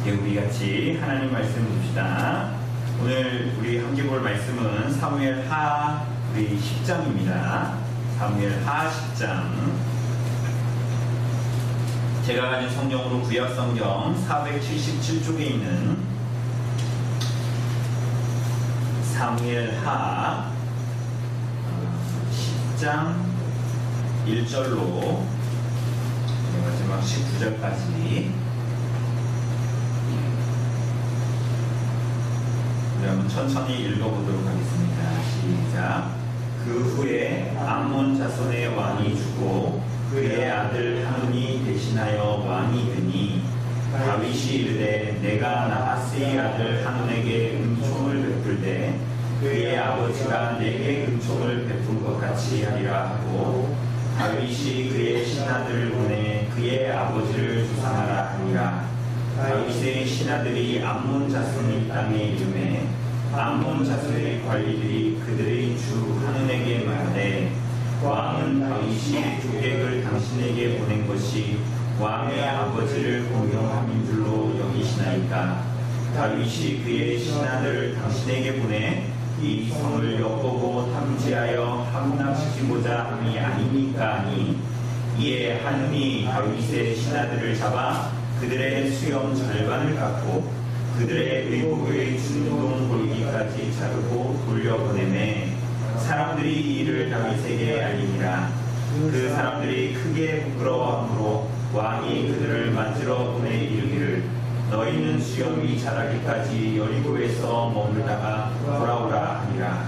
우리 같이 하나님 말씀 봅시다. 오늘 우리 함께 볼 말씀은 사무엘하 우리 10장입니다. 사무엘하 10장. 제가 가진 성경으로 구약 성경 477쪽에 있는 사무엘하 10장 1절로 마지막 19절까지 우리 한번 천천히 읽어보도록 하겠습니다. 시작. 그 후에 암몬 자손의 왕이 죽고 그의 아들 한운이 대신하여 왕이 되니 다윗이 이르되 내가 나하스의 아들 한운에게 은총을 베풀되 그의 아버지가 내게 은총을 베푼 것 같이 하리라 하고 다윗이 그의 신하들을 보내 그의 아버지를 조상하라 하니라. 다윗의 신하들이 암몬 자손의 땅에 이르매 암몬 자손의 관리들이 그들의 주 한운에게 말하되 왕은 다윗이 조객을 당신에게 보낸 것이 왕의 아버지를 공경함인 줄로 여기시나이까. 다윗이 그의 신하들을 당신에게 보내 이 성을 엿보고 탐지하여 함락시키고자 함이 아니니까 하니 이에 한운이 다윗의 신하들을 잡아 그들의 수염 절반을 깎고 그들의 의복의 중동 골기까지 자르고 돌려보내매 사람들이 이 일을 다윗에게 알리니라. 그 사람들이 크게 부끄러워하므로 왕이 그들을 만지러 보내 이르기를 너희는 수염이 자라기까지 여리고에서 머물다가 돌아오라 하니라.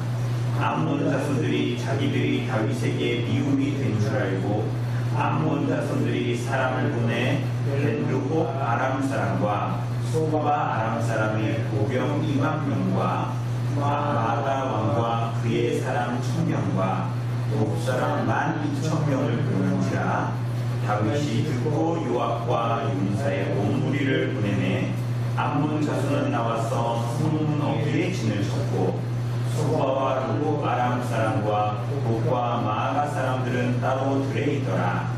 암몬 자손들이 자기들이 다윗에게 미움이 된 줄 알고 암몬 자손들이 사람을 보내 벤르호 아람 사람과 소바 아람 사람의 보병 2만 명과 마다 왕과 그의 사람 1000명과 목사람 12,000명을 보낸지라. 다윗이 듣고 요압과 윤사의 온 무리를 보내매 암몬 자손은 나와서 성문 어귀에 진을 쳤고 소바와 루고 아람 사람과 복과 마아가 사람들은 따로 들에 있더라.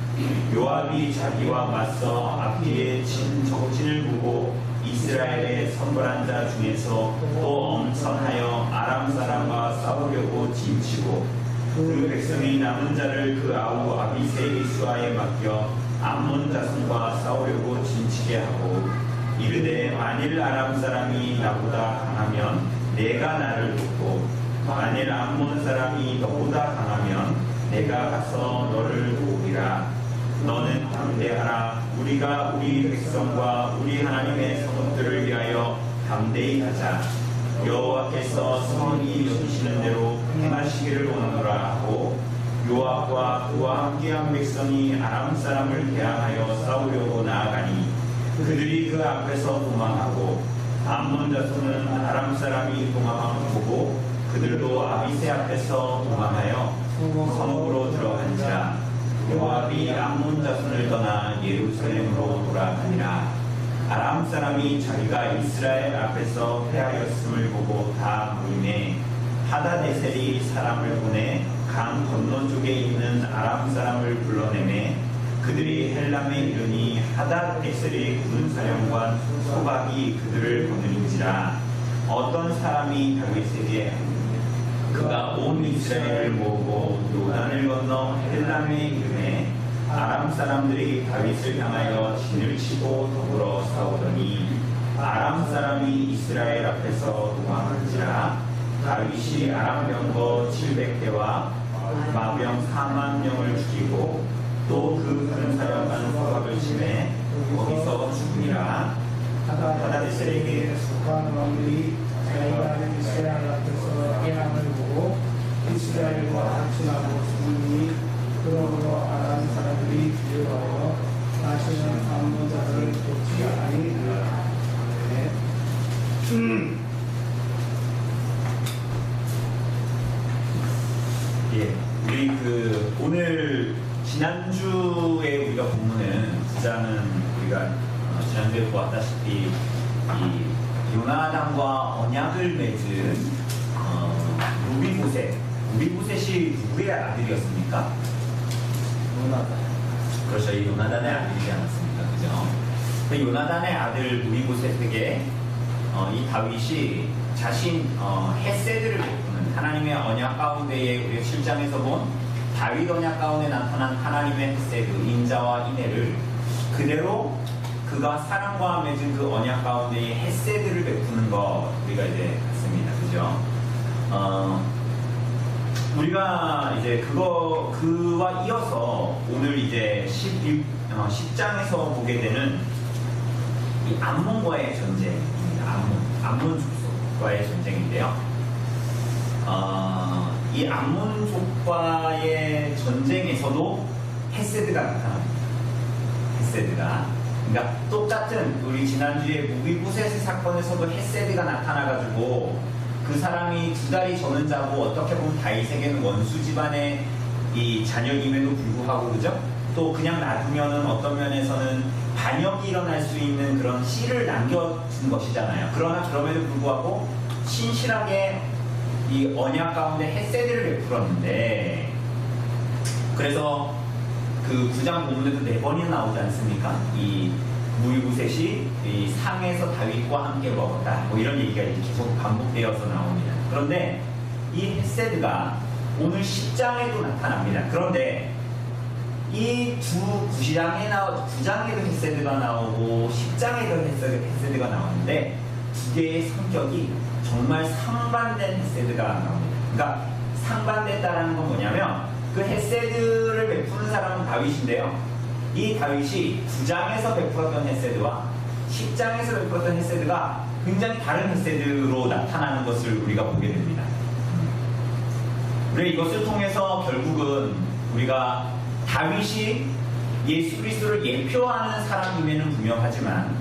요압이 자기와 맞서 앞뒤에 친 적진을 보고 이스라엘의 선벌한 자 중에서 또 엄천하여 아람 사람과 싸우려고 진치고 그 백성이 남은 자를 그 아우 아비새의 수하에 맡겨 암몬 자손과 싸우려고 진치게 하고 이르되 만일 아람 사람이 나보다 강하면 내가 나를 돕고 만일 암몬 사람이 너보다 강하면 내가 가서 너를 도우리라. 너는 담대하라. 우리가 우리 백성과 우리 하나님의 성읍들을 위하여 담대히 하자. 여호와께서 성이 여기시는 대로 행하시기를 원하노라 하고 요압과 그와 함께한 백성이 아람 사람을 대항하여 싸우려고 나아가니 그들이 그 앞에서 도망하고 암몬 자손은 아람 사람이 도망함을 보고 그들도 아비새 앞에서 도망하여 성읍으로 들어간지라. 요압이 암몬 자손을 떠나 예루살렘으로 돌아가니라. 아람 사람이 자기가 이스라엘 앞에서 패하였음을 보고 다 모이매 하다네셀이 사람을 보내 강 건너쪽에 있는 아람 사람을 불러내매 그들이 헬람에 이르니 하다네셀의 군사령관 소박이 그들을 거느린지라. 어떤 사람이 다윗에게 그가 온 이스라엘을 모으고 요단을 건너 헬람에 이르매 아람 사람들이 다윗을 향하여 진을 치고 더불어 싸우더니 아람 사람이 이스라엘 앞에서 도망한지라. 다윗이 아람 병거 700대와 마병 4만 명을 죽이고 또 그 군사령관 소박을 치매 거기서 죽으니라. 하다네셀에게 속한 왕들이 자기가 이스라엘 앞에서 깨함을 보고 이스라엘과 합친하고 죽으니 그러므로 아람 사람들이 두려워하여 다시는 암몬 자들을 돕지 아니하리라. 예, 우리 오늘 지난주에 우리가 본문은 구자는 우리가 지난주에 보았다시피 이 요나단과 언약을 맺은 무비보셋이 누구의 아들이었습니까? 요나단. 그렇죠. 이 요나단의 아들이지 않았습니까? 그죠? 그 요나단의 아들 무비보셋에게 이 다윗이 자신 헤세드를 베푸는 하나님의 언약 가운데에 우리가 7장에서 본 다윗 언약 가운데 나타난 하나님의 헤세드, 인자와 인애를 그대로 그가 사랑과 맺은 그 언약 가운데에 헤세드를 베푸는 것 우리가 이제 봤습니다. 그죠? 우리가 이제 그와 이어서 오늘 이제 10장에서 보게 되는 이 암몬과의 전쟁입니다. 암몬 족속과의 전쟁인데요. 이 암몬족과의 전쟁에서도 헤세드가 나타납니다. 헤세드가. 그러니까 똑같은 우리 지난주에 무비보셋의 사건에서도 헤세드가 나타나가지고 그 사람이 두 다리 저는 자고 어떻게 보면 다윗에게는 원수 집안의 이 자녀임에도 불구하고 그죠? 또 그냥 놔두면은 어떤 면에서는 반역이 일어날 수 있는 그런 씨를 남겨준 것이잖아요. 그러나 그럼에도 불구하고 신실하게 이 언약 가운데 헤세드를 베풀었는데 그래서 그 9장 본문에도 4번이나 나오지 않습니까? 이 무비보셋이 이 상에서 다윗과 함께 먹었다. 뭐 이런 얘기가 계속 반복되어서 나옵니다. 그런데 이 헤세드가 오늘 10장에도 나타납니다. 그런데 이 9장에도 헤세드가 나오고 10장에도 헤세드가 나오는데 두 개의 성격이 정말 상반된 헤세드가 나옵니다. 그러니까 상반됐다라는 건 뭐냐면 그 헤세드를 베푸는 사람은 다윗인데요. 이 다윗이 9장에서 베풀었던 헤세드와 10장에서 베풀었던 헤세드가 굉장히 다른 헤세드로 나타나는 것을 우리가 보게 됩니다. 우리가 이것을 통해서 결국은 우리가 다윗이 예수 그리스도를 예표하는 사람임에는 분명하지만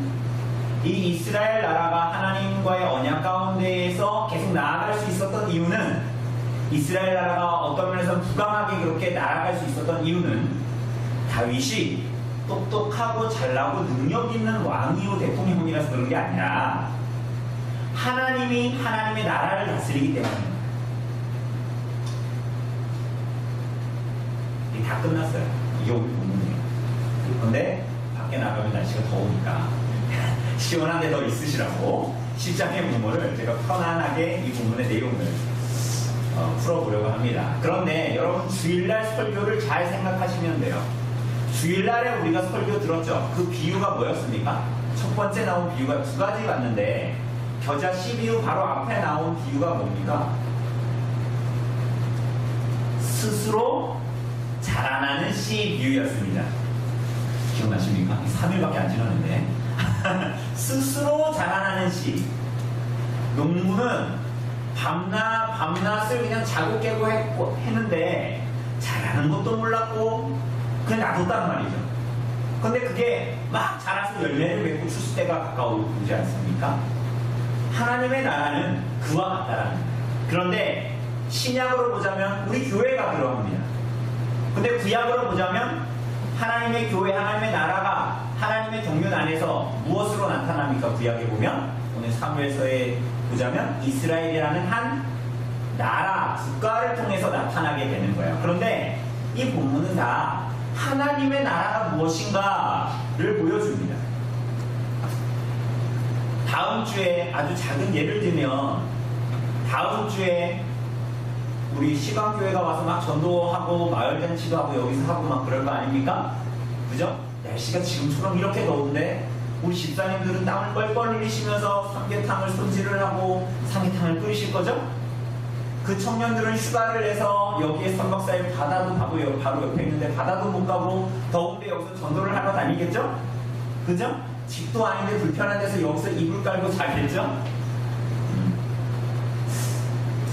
이 이스라엘 나라가 하나님과의 언약 가운데에서 계속 나아갈 수 있었던 이유는 이스라엘 나라가 어떤 면에서 부강하게 그렇게 나아갈 수 있었던 이유는 다윗이 똑똑하고 잘나고 능력 있는 왕이요 대통령이라서 그런 게 아니라 하나님이 하나님의 나라를 다스리기 때문입니다. 이게 다 끝났어요. 이게 오늘 본문이에요. 그런데 밖에 나가면 날씨가 더우니까 시원한 데 더 있으시라고 10장의 본문을 제가 편안하게 이 본문의 내용을 풀어보려고 합니다. 그런데 여러분 주일날 설교를 잘 생각하시면 돼요. 주일날에 우리가 설교 들었죠. 그 비유가 뭐였습니까? 첫 번째 나온 비유가 두 가지 왔는데 겨자 씨 비유 바로 앞에 나온 비유가 뭡니까? 스스로 자라나는 씨 비유였습니다. 기억나십니까? 3일밖에 안 지났는데 스스로 자라나는 씨. 농부는 밤낮을 그냥 자고 깨고 했는데 자라는 것도 몰랐고 그냥 놔뒀단 말이죠. 근데 그게 막 자라서 열매를 맺고 추수 때가 가까우지 않습니까? 하나님의 나라는 그와 같다라는 거예요. 그런데 신약으로 보자면 우리 교회가 들어갑니다. 근데 구약으로 보자면 하나님의 교회, 하나님의 나라가 하나님의 경륜 안에서 무엇으로 나타납니까? 구약에 보면 오늘 사무엘서에 보자면 이스라엘이라는 한 나라, 국가를 통해서 나타나게 되는 거예요. 그런데 이 본문은 다 하나님의 나라가 무엇인가를 보여줍니다. 다음 주에 아주 작은 예를 들면 다음 주에 우리 시간교회가 와서 막 전도하고 마을잔치도 하고 여기서 하고 막 그럴 거 아닙니까? 그죠? 날씨가 지금처럼 이렇게 더운데 우리 집사님들은 땀을 뻘뻘 흘리시면서 삼계탕을 손질을 하고 삼계탕을 끓이실 거죠? 그 청년들은 휴가를 내서 여기에 3박 4일 바다도 바로 옆에 있는데 바다도 못 가고 더운데 여기서 전도를 하러 다니겠죠? 그죠? 집도 아닌데 불편한 데서 여기서 이불 깔고 자겠죠?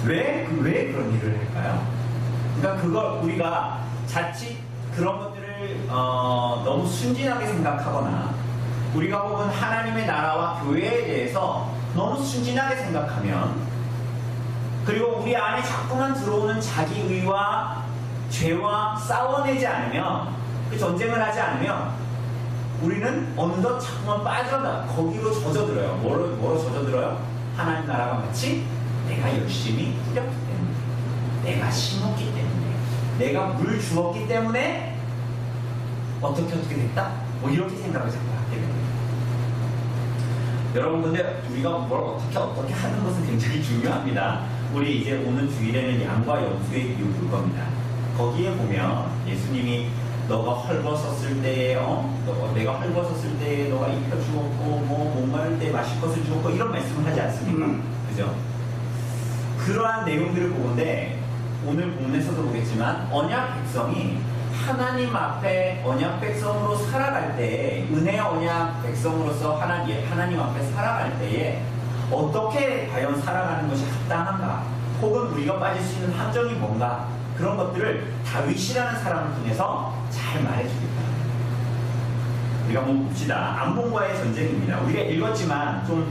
왜 그런 일을 할까요? 그러니까 그걸 우리가 자칫 그런 것들을 너무 순진하게 생각하거나 우리가 혹은 하나님의 나라와 교회에 대해서 너무 순진하게 생각하면 그리고 우리 안에 자꾸만 들어오는 자기의와 죄와 싸워내지 않으면 그 전쟁을 하지 않으면 우리는 어느덧 자꾸만 빠져나 거기로 젖어들어요. 뭐로 젖어들어요? 하나님 나라가 마치 내가 열심히 뿌렸기 때문에 내가 심었기 때문에 내가 물 주었기 때문에 어떻게 됐다? 뭐 이렇게 생각을 자꾸 하게 됩니다. 여러분 근데 우리가 뭘 어떻게 하는 것은 굉장히 중요합니다. 우리 이제 오는 주일에는 양과 염소의 비유 볼 겁니다. 거기에 보면 예수님이 너가 헐벗었을 때에 내가 헐벗었을 때에 너가 입혀주었고 뭐 목마를 때 마실 것을 주었고 이런 말씀을 하지 않습니까? 그죠? 그러한 내용들을 보는데 오늘 본문에서도 보겠지만 언약 백성이 하나님 앞에 언약 백성으로 살아갈 때에 은혜의 언약 백성으로서 하나님 앞에 살아갈 때에 어떻게 과연 살아가는 것이 합당한가 혹은 우리가 빠질 수 있는 함정이 뭔가 그런 것들을 다윗이라는 사람을 통해서 잘 말해주겠다. 우리가 한번 봅시다. 암몬과의 전쟁입니다. 우리가 읽었지만 좀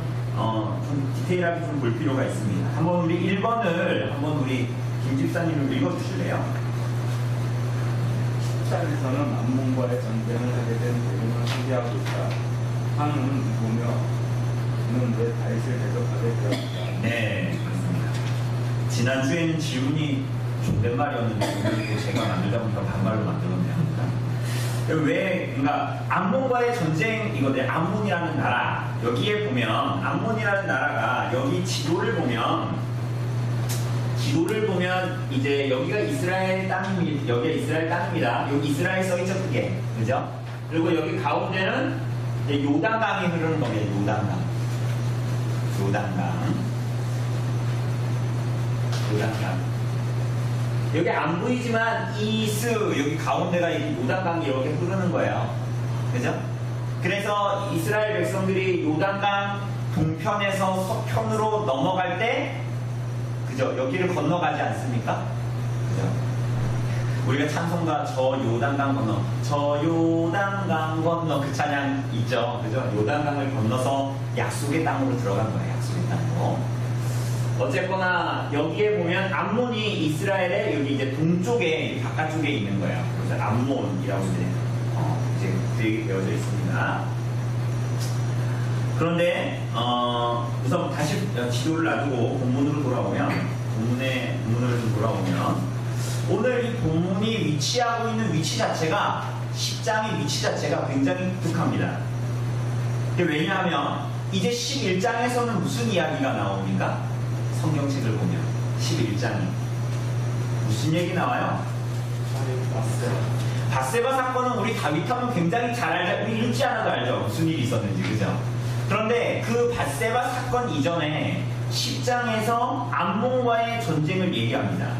디테일하게 좀 볼 필요가 있습니다. 한번 우리 1번을 한번 우리 김 집사님을 읽어주실래요? 10장에서는 암몬과의 전쟁을 하게 된 내용을 소개하고 있다. 하는 누구며 그는 왜 다윗을 대적하게 되었다. 네, 그렇습니다. 지난주에는 지훈이 존댓말이었는데 오늘 제가 만들다 보니까 반말로 만들었네요. 그러니까 암몬과의 전쟁 이거들 암몬이라는 나라 여기에 보면 암몬이라는 나라가 여기 지도를 보면 이제 여기가 이스라엘 땅입니다. 여기가 이스라엘 땅입니다. 여기 이스라엘 써있죠 그게 그죠? 그리고 여기 가운데는 이제 요단강이 흐르는 겁니다. 요단강. 여기 안 보이지만 여기 가운데가 요단강이 이렇게 흐르는 거예요. 그죠? 그래서 이스라엘 백성들이 요단강 동편에서 서편으로 넘어갈 때 그죠? 여기를 건너가지 않습니까? 그죠? 우리가 찬송가 저 요단강 건너 그 찬양 있죠? 그죠? 요단강을 건너서 약속의 땅으로 들어간 거예요. 약속의 땅으로. 어쨌거나 여기에 보면 암몬이 이스라엘의 여기 이제 동쪽에 바깥쪽에 있는 거예요. 그래서 암몬이라고 이제 그얘기 되어져 있습니다. 그런데 우선 다시 지도를 놔두고 본문으로 돌아오면 본문으로 좀 돌아오면 오늘 이 본문이 위치하고 있는 위치 자체가 10장의 위치 자체가 굉장히 독특합니다. 왜냐하면 이제 11장에서는 무슨 이야기가 나옵니까? 성경책을 보면 11장이 무슨 얘기 나와요? 밧세바 사건은 우리 다윗하면 굉장히 잘 알죠. 우리 읽지 않아도 알죠. 무슨 일이 있었는지 그죠? 그런데 그 밧세바 사건 이전에 10장에서 암몬과의 전쟁을 얘기합니다.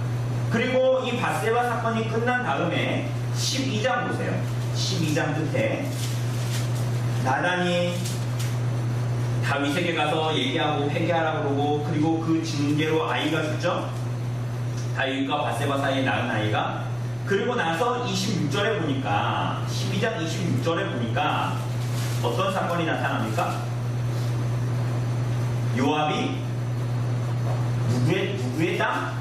그리고 이 밧세바 사건이 끝난 다음에 12장 보세요. 12장 끝에 나단이 다윗에게 가서 얘기하고 회개하라고 그러고 그리고 그 징계로 아이가 죽죠. 다윗과 밧세바 사이에 낳은 아이가. 그리고 나서 26절에 보니까 12장 26절에 보니까 어떤 사건이 나타납니까? 요압이 누구의 땅?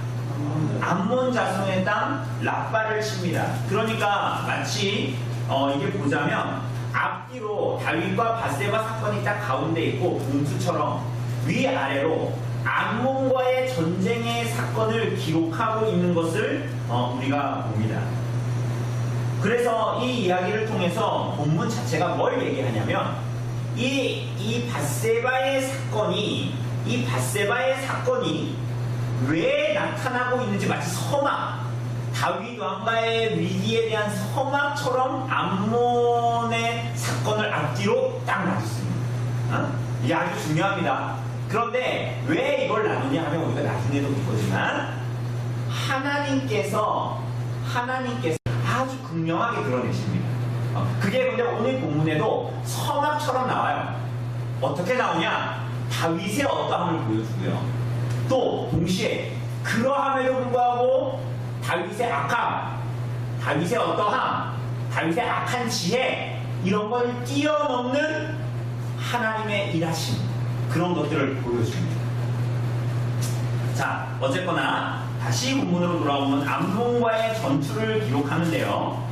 암몬 자손의 땅 랍바를 칩니다. 그러니까 마치 이게 보자면 앞뒤로 다윗과 밧세바 사건이 딱 가운데 있고 봉투처럼 위아래로 암몬과의 전쟁의 사건을 기록하고 있는 것을 우리가 봅니다. 그래서 이 이야기를 통해서 본문 자체가 뭘 얘기하냐면 이 밧세바의 사건이 왜 나타나고 있는지 마치 서막 다윗 왕가의 위기에 대한 서막처럼 암몬의 사건을 앞뒤로 딱 놔뒀습니다. 이게 아주 중요합니다. 그런데 왜 이걸 나누냐 하면 우리가 나중에도 볼 거지만 하나님께서 아주 극명하게 드러내십니다. 그게 근데 오늘 본문에도 서막처럼 나와요. 어떻게 나오냐? 다윗의 어떠함을 보여주고요. 또 동시에 그러함에도 불구하고 다윗의 악함, 다윗의 어떠함, 다윗의 악한 지혜 이런 걸 뛰어넘는 하나님의 일하심 그런 것들을 보여줍니다. 자, 어쨌거나 다시 본문으로 돌아오면 암몬과의 전투를 기록하는데요.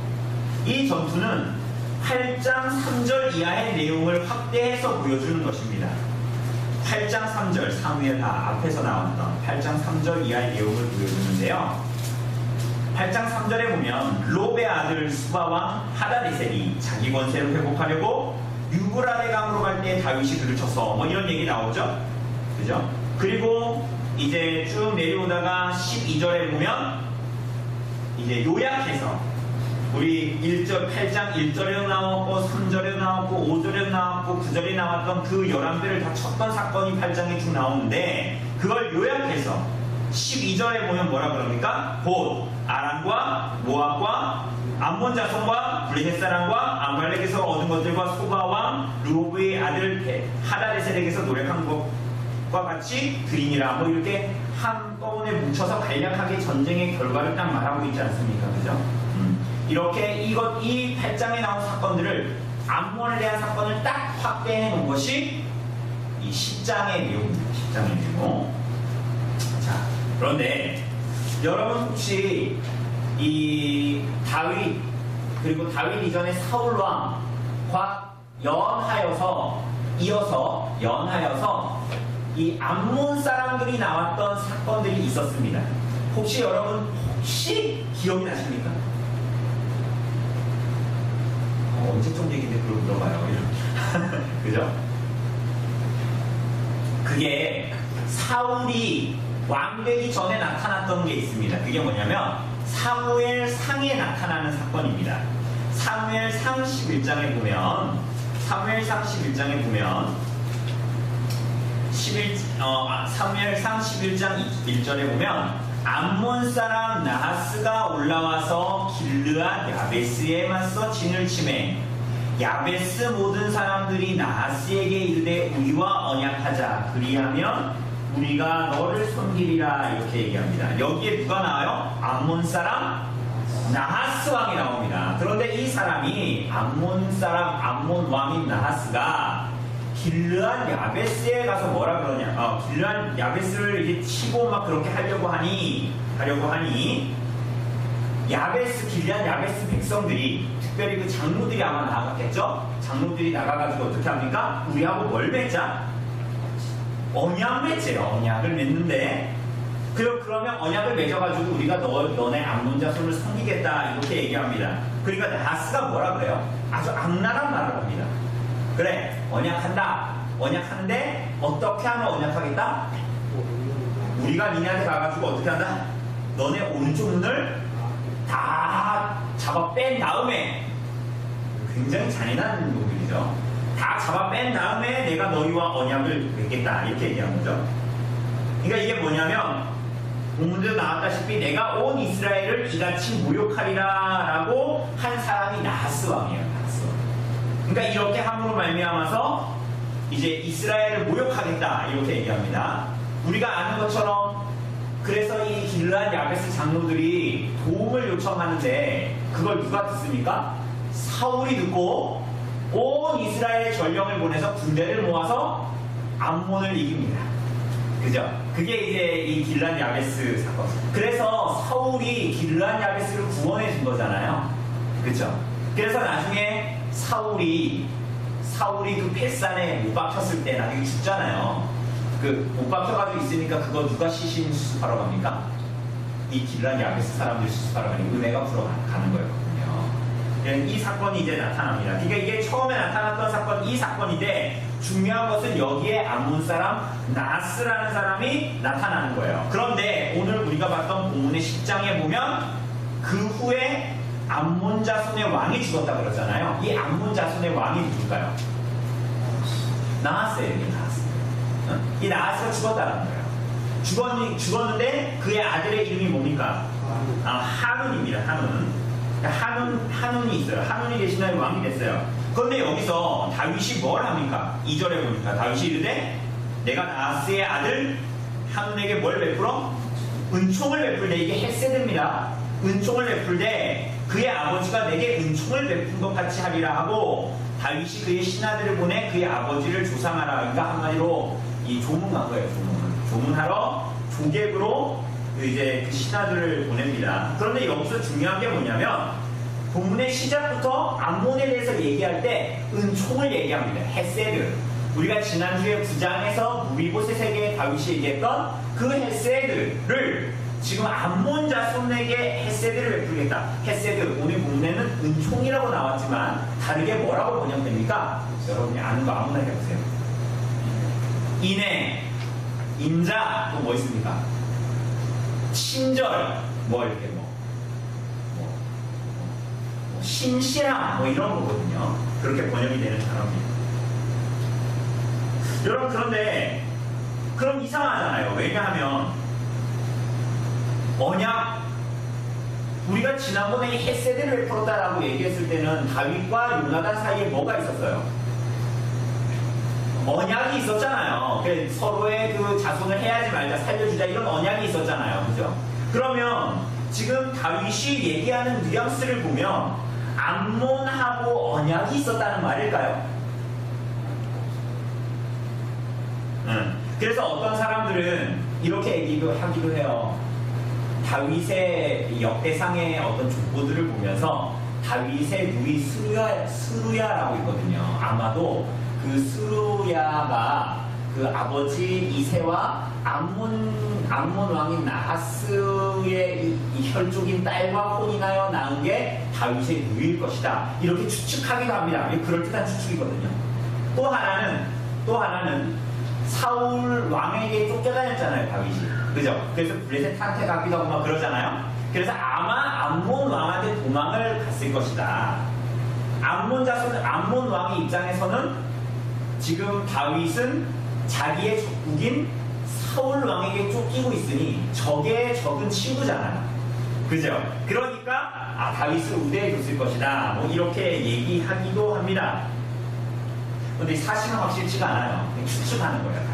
이 전투는 8장 3절 이하의 내용을 확대해서 보여주는 것입니다. 8장 3절, 사무엘하 앞에서 나왔던 8장 3절 이하의 내용을 보여주는데요. 8장 3절에 보면 롭의 아들 수바왕 하다데셀이 자기 권세를 회복하려고 유브라데 강으로 갈 때 다윗이 그를 쳤어. 뭐 이런 얘기 나오죠. 그죠? 그리고 이제 쭉 내려오다가 12절에 보면 이제 요약해서 우리 8장 1절에도 나왔고 3절에도 나왔고 5절에도 나왔고 9절에 나왔던 그 11배를 다 쳤던 사건이 8장에 쭉 나오는데 그걸 요약해서 12절에 보면 뭐라 그럽니까? 곧 아람과 모압과 암몬 자손과 블레셋 사람과 아말렉에서 얻은 것들과 소바왕 르호브의 아들 하다데셀에게서 노력한 것과 같이 드리니라. 뭐 이렇게 한꺼번에 뭉쳐서 간략하게 전쟁의 결과를 딱 말하고 있지 않습니까? 그죠? 이렇게 이 8장에 나온 사건들을 암몬에 대한 사건을 딱 확대해 놓은 것이 이 10장의 내용입니다. 10장의 내용. 자, 그런데 여러분 혹시 이 다윗 그리고 다윗 이전의 사울 왕과 이어서 이 암몬 사람들이 나왔던 사건들이 있었습니다. 혹시 여러분 기억이 나십니까? 언제적 얘기인데 그걸 물어봐요. 그죠? 그게 사울이 왕되기 전에 나타났던 게 있습니다. 그게 뭐냐면 사무엘상에 나타나는 사건입니다. 사무엘상 11장에 보면 사무엘상 11장 1절에 보면 암몬 사람 나하스가 올라와서 길르앗 야베스에 맞서 진을 치매 야베스 모든 사람들이 나하스에게 이르되 우리와 언약하자 그리하면 우리가 너를 섬기리라 이렇게 얘기합니다. 여기에 누가 나와요? 암몬 사람 나하스 왕이 나옵니다. 그런데 이 사람이 암몬 왕인 나하스가 길르앗 야베스에 가서 뭐라 그러냐? 길르앗 야베스를 이제 치고 막 그렇게 하려고 하니 길르앗 야베스 백성들이 특별히 그 장로들이 아마 나갔겠죠? 장로들이 나가가지고 어떻게 합니까? 우리하고 뭘 맺자? 언약 맺재요. 언약을 맺는데 그러면 언약을 맺어가지고 우리가 너네 암몬 자손을 섬기겠다 이렇게 얘기합니다. 그러니까 나하스가 뭐라 그래요? 아주 악랄한 말을 합니다. 그래 언약한다. 언약하는데 어떻게 하면 언약하겠다? 우리가 니네한테 가가지고 어떻게 한다? 너네 오른쪽 눈을 다 잡아 뺀 다음에 굉장히 잔인한 놈들이죠. 다 잡아 뺀 다음에 내가 너희와 언약을 맺겠다 이렇게 얘기한 거죠. 그러니까 이게 뭐냐면 본문에도 나왔다시피 내가 온 이스라엘을 이같이 모욕하리라 라고 한 사람이 나하스 왕이에요. 나하스 왕. 그러니까 이렇게 함으로 말미암아서 이제 이스라엘을 모욕하겠다 이렇게 얘기합니다. 우리가 아는 것처럼 그래서 이 길르앗 야베스 장로들이 도움을 요청하는데 그걸 누가 듣습니까? 사울이 듣고 온 이스라엘의 전령을 보내서 군대를 모아서 암몬을 이깁니다. 그죠? 그게 이제 이 길르앗 야베스 사건. 그래서 사울이 길르앗 야베스를 구원해 준 거잖아요. 그죠? 그래서 나중에 사울이 그 뱃산에 못 박혔을 때 나중에 죽잖아요. 그 못 박혀가지고 있으니까 그거 누가 시신 수습하러 갑니까? 이 길르앗 야베스 사람들 수습하러 가니 은혜가 풀어가는 거였거든요. 이 사건이 이제 나타납니다. 그러니까 이게 처음에 나타났던 사건, 이 사건인데 중요한 것은 여기에 암몬 사람 나하스라는 사람이 나타나는 거예요. 그런데 오늘 우리가 봤던 본문의 10장에 보면 그 후에 암몬 자손의 왕이 죽었다 그러잖아요. 이 암몬 자손의 왕이 누굴까요? 나하스예요. 이게 나하스. 이 나하스가 죽었다는 거예요. 죽었는데 그의 아들의 이름이 뭡니까? 한운입니다. 한운이 있어요. 한운이 대신 다음에 왕이 됐어요. 그런데 여기서 다윗이 뭘 합니까? 2절에 보니까 다윗이 이르되 내가 나하스의 아들 한운에게 뭘 베풀어? 은총을 베풀되 이게 헤세드입니다. 은총을 베풀되 그의 아버지가 내게 은총을 베푼 것 같이 하리라 하고 다윗이 그의 신하들을 보내 그의 아버지를 조상하라. 그러니까 한마디로 이 조문한 거예요. 조문하러 조객으로 이제 그 신하들을 보냅니다. 그런데 여기서 중요한 게 뭐냐면 본문의 시작부터 암몬에 대해서 얘기할 때 은총을 얘기합니다. 헤세드. 우리가 지난주에 9장에서 무비보셋에게 다윗이 얘기했던 그 헤세드를 지금 암몬 자손에게 헤세드를 베풀겠다. 헤세드, 오늘 본문에는 은총이라고 나왔지만 다르게 뭐라고 번역됩니까? 여러분이 아는 거 아무나 해보세요. 인애, 인자, 또 뭐 있습니까? 친절, 뭐 이렇게 신실함, 뭐 이런 거거든요. 그렇게 번역이 되는 단어입니다. 여러분, 그런데 그럼 이상하잖아요. 왜냐하면 언약, 우리가 지난번에 헤세드를 베풀었다라고 얘기했을 때는 다윗과 요나단 사이에 뭐가 있었어요? 언약이 있었잖아요. 서로의 그 자손을 해야지 말자, 살려주자, 이런 언약이 있었잖아요. 그죠? 그러면 지금 다윗이 얘기하는 뉘앙스를 보면 암몬하고 언약이 있었다는 말일까요? 그래서 어떤 사람들은 이렇게 얘기도 하기도 해요. 다윗의 역대상의 어떤 족보들을 보면서 다윗의 누이 스루야라고 있거든요. 아마도 그 스루야가 그 아버지 이세와 암몬 왕인 나하스의 이 혈족인 딸과 혼인하여 낳은 게 다윗의 누이일 것이다. 이렇게 추측하기도 합니다. 이게 그럴듯한 추측이거든요. 또 하나는 사울 왕에게 쫓겨다녔잖아요, 다윗이. 그죠? 그래서 블레셋한테 가기도 하고 막 그러잖아요. 그래서 아마 암몬 왕한테 도망을 갔을 것이다. 암몬 왕의 입장에서는 지금 다윗은 자기의 적국인 사울 왕에게 쫓기고 있으니 적은 친구잖아요. 그죠? 그러니까 다윗을 우대해 줬을 것이다. 뭐 이렇게 얘기하기도 합니다. 그런데 사실은 확실치가 않아요. 추측하는 거예요.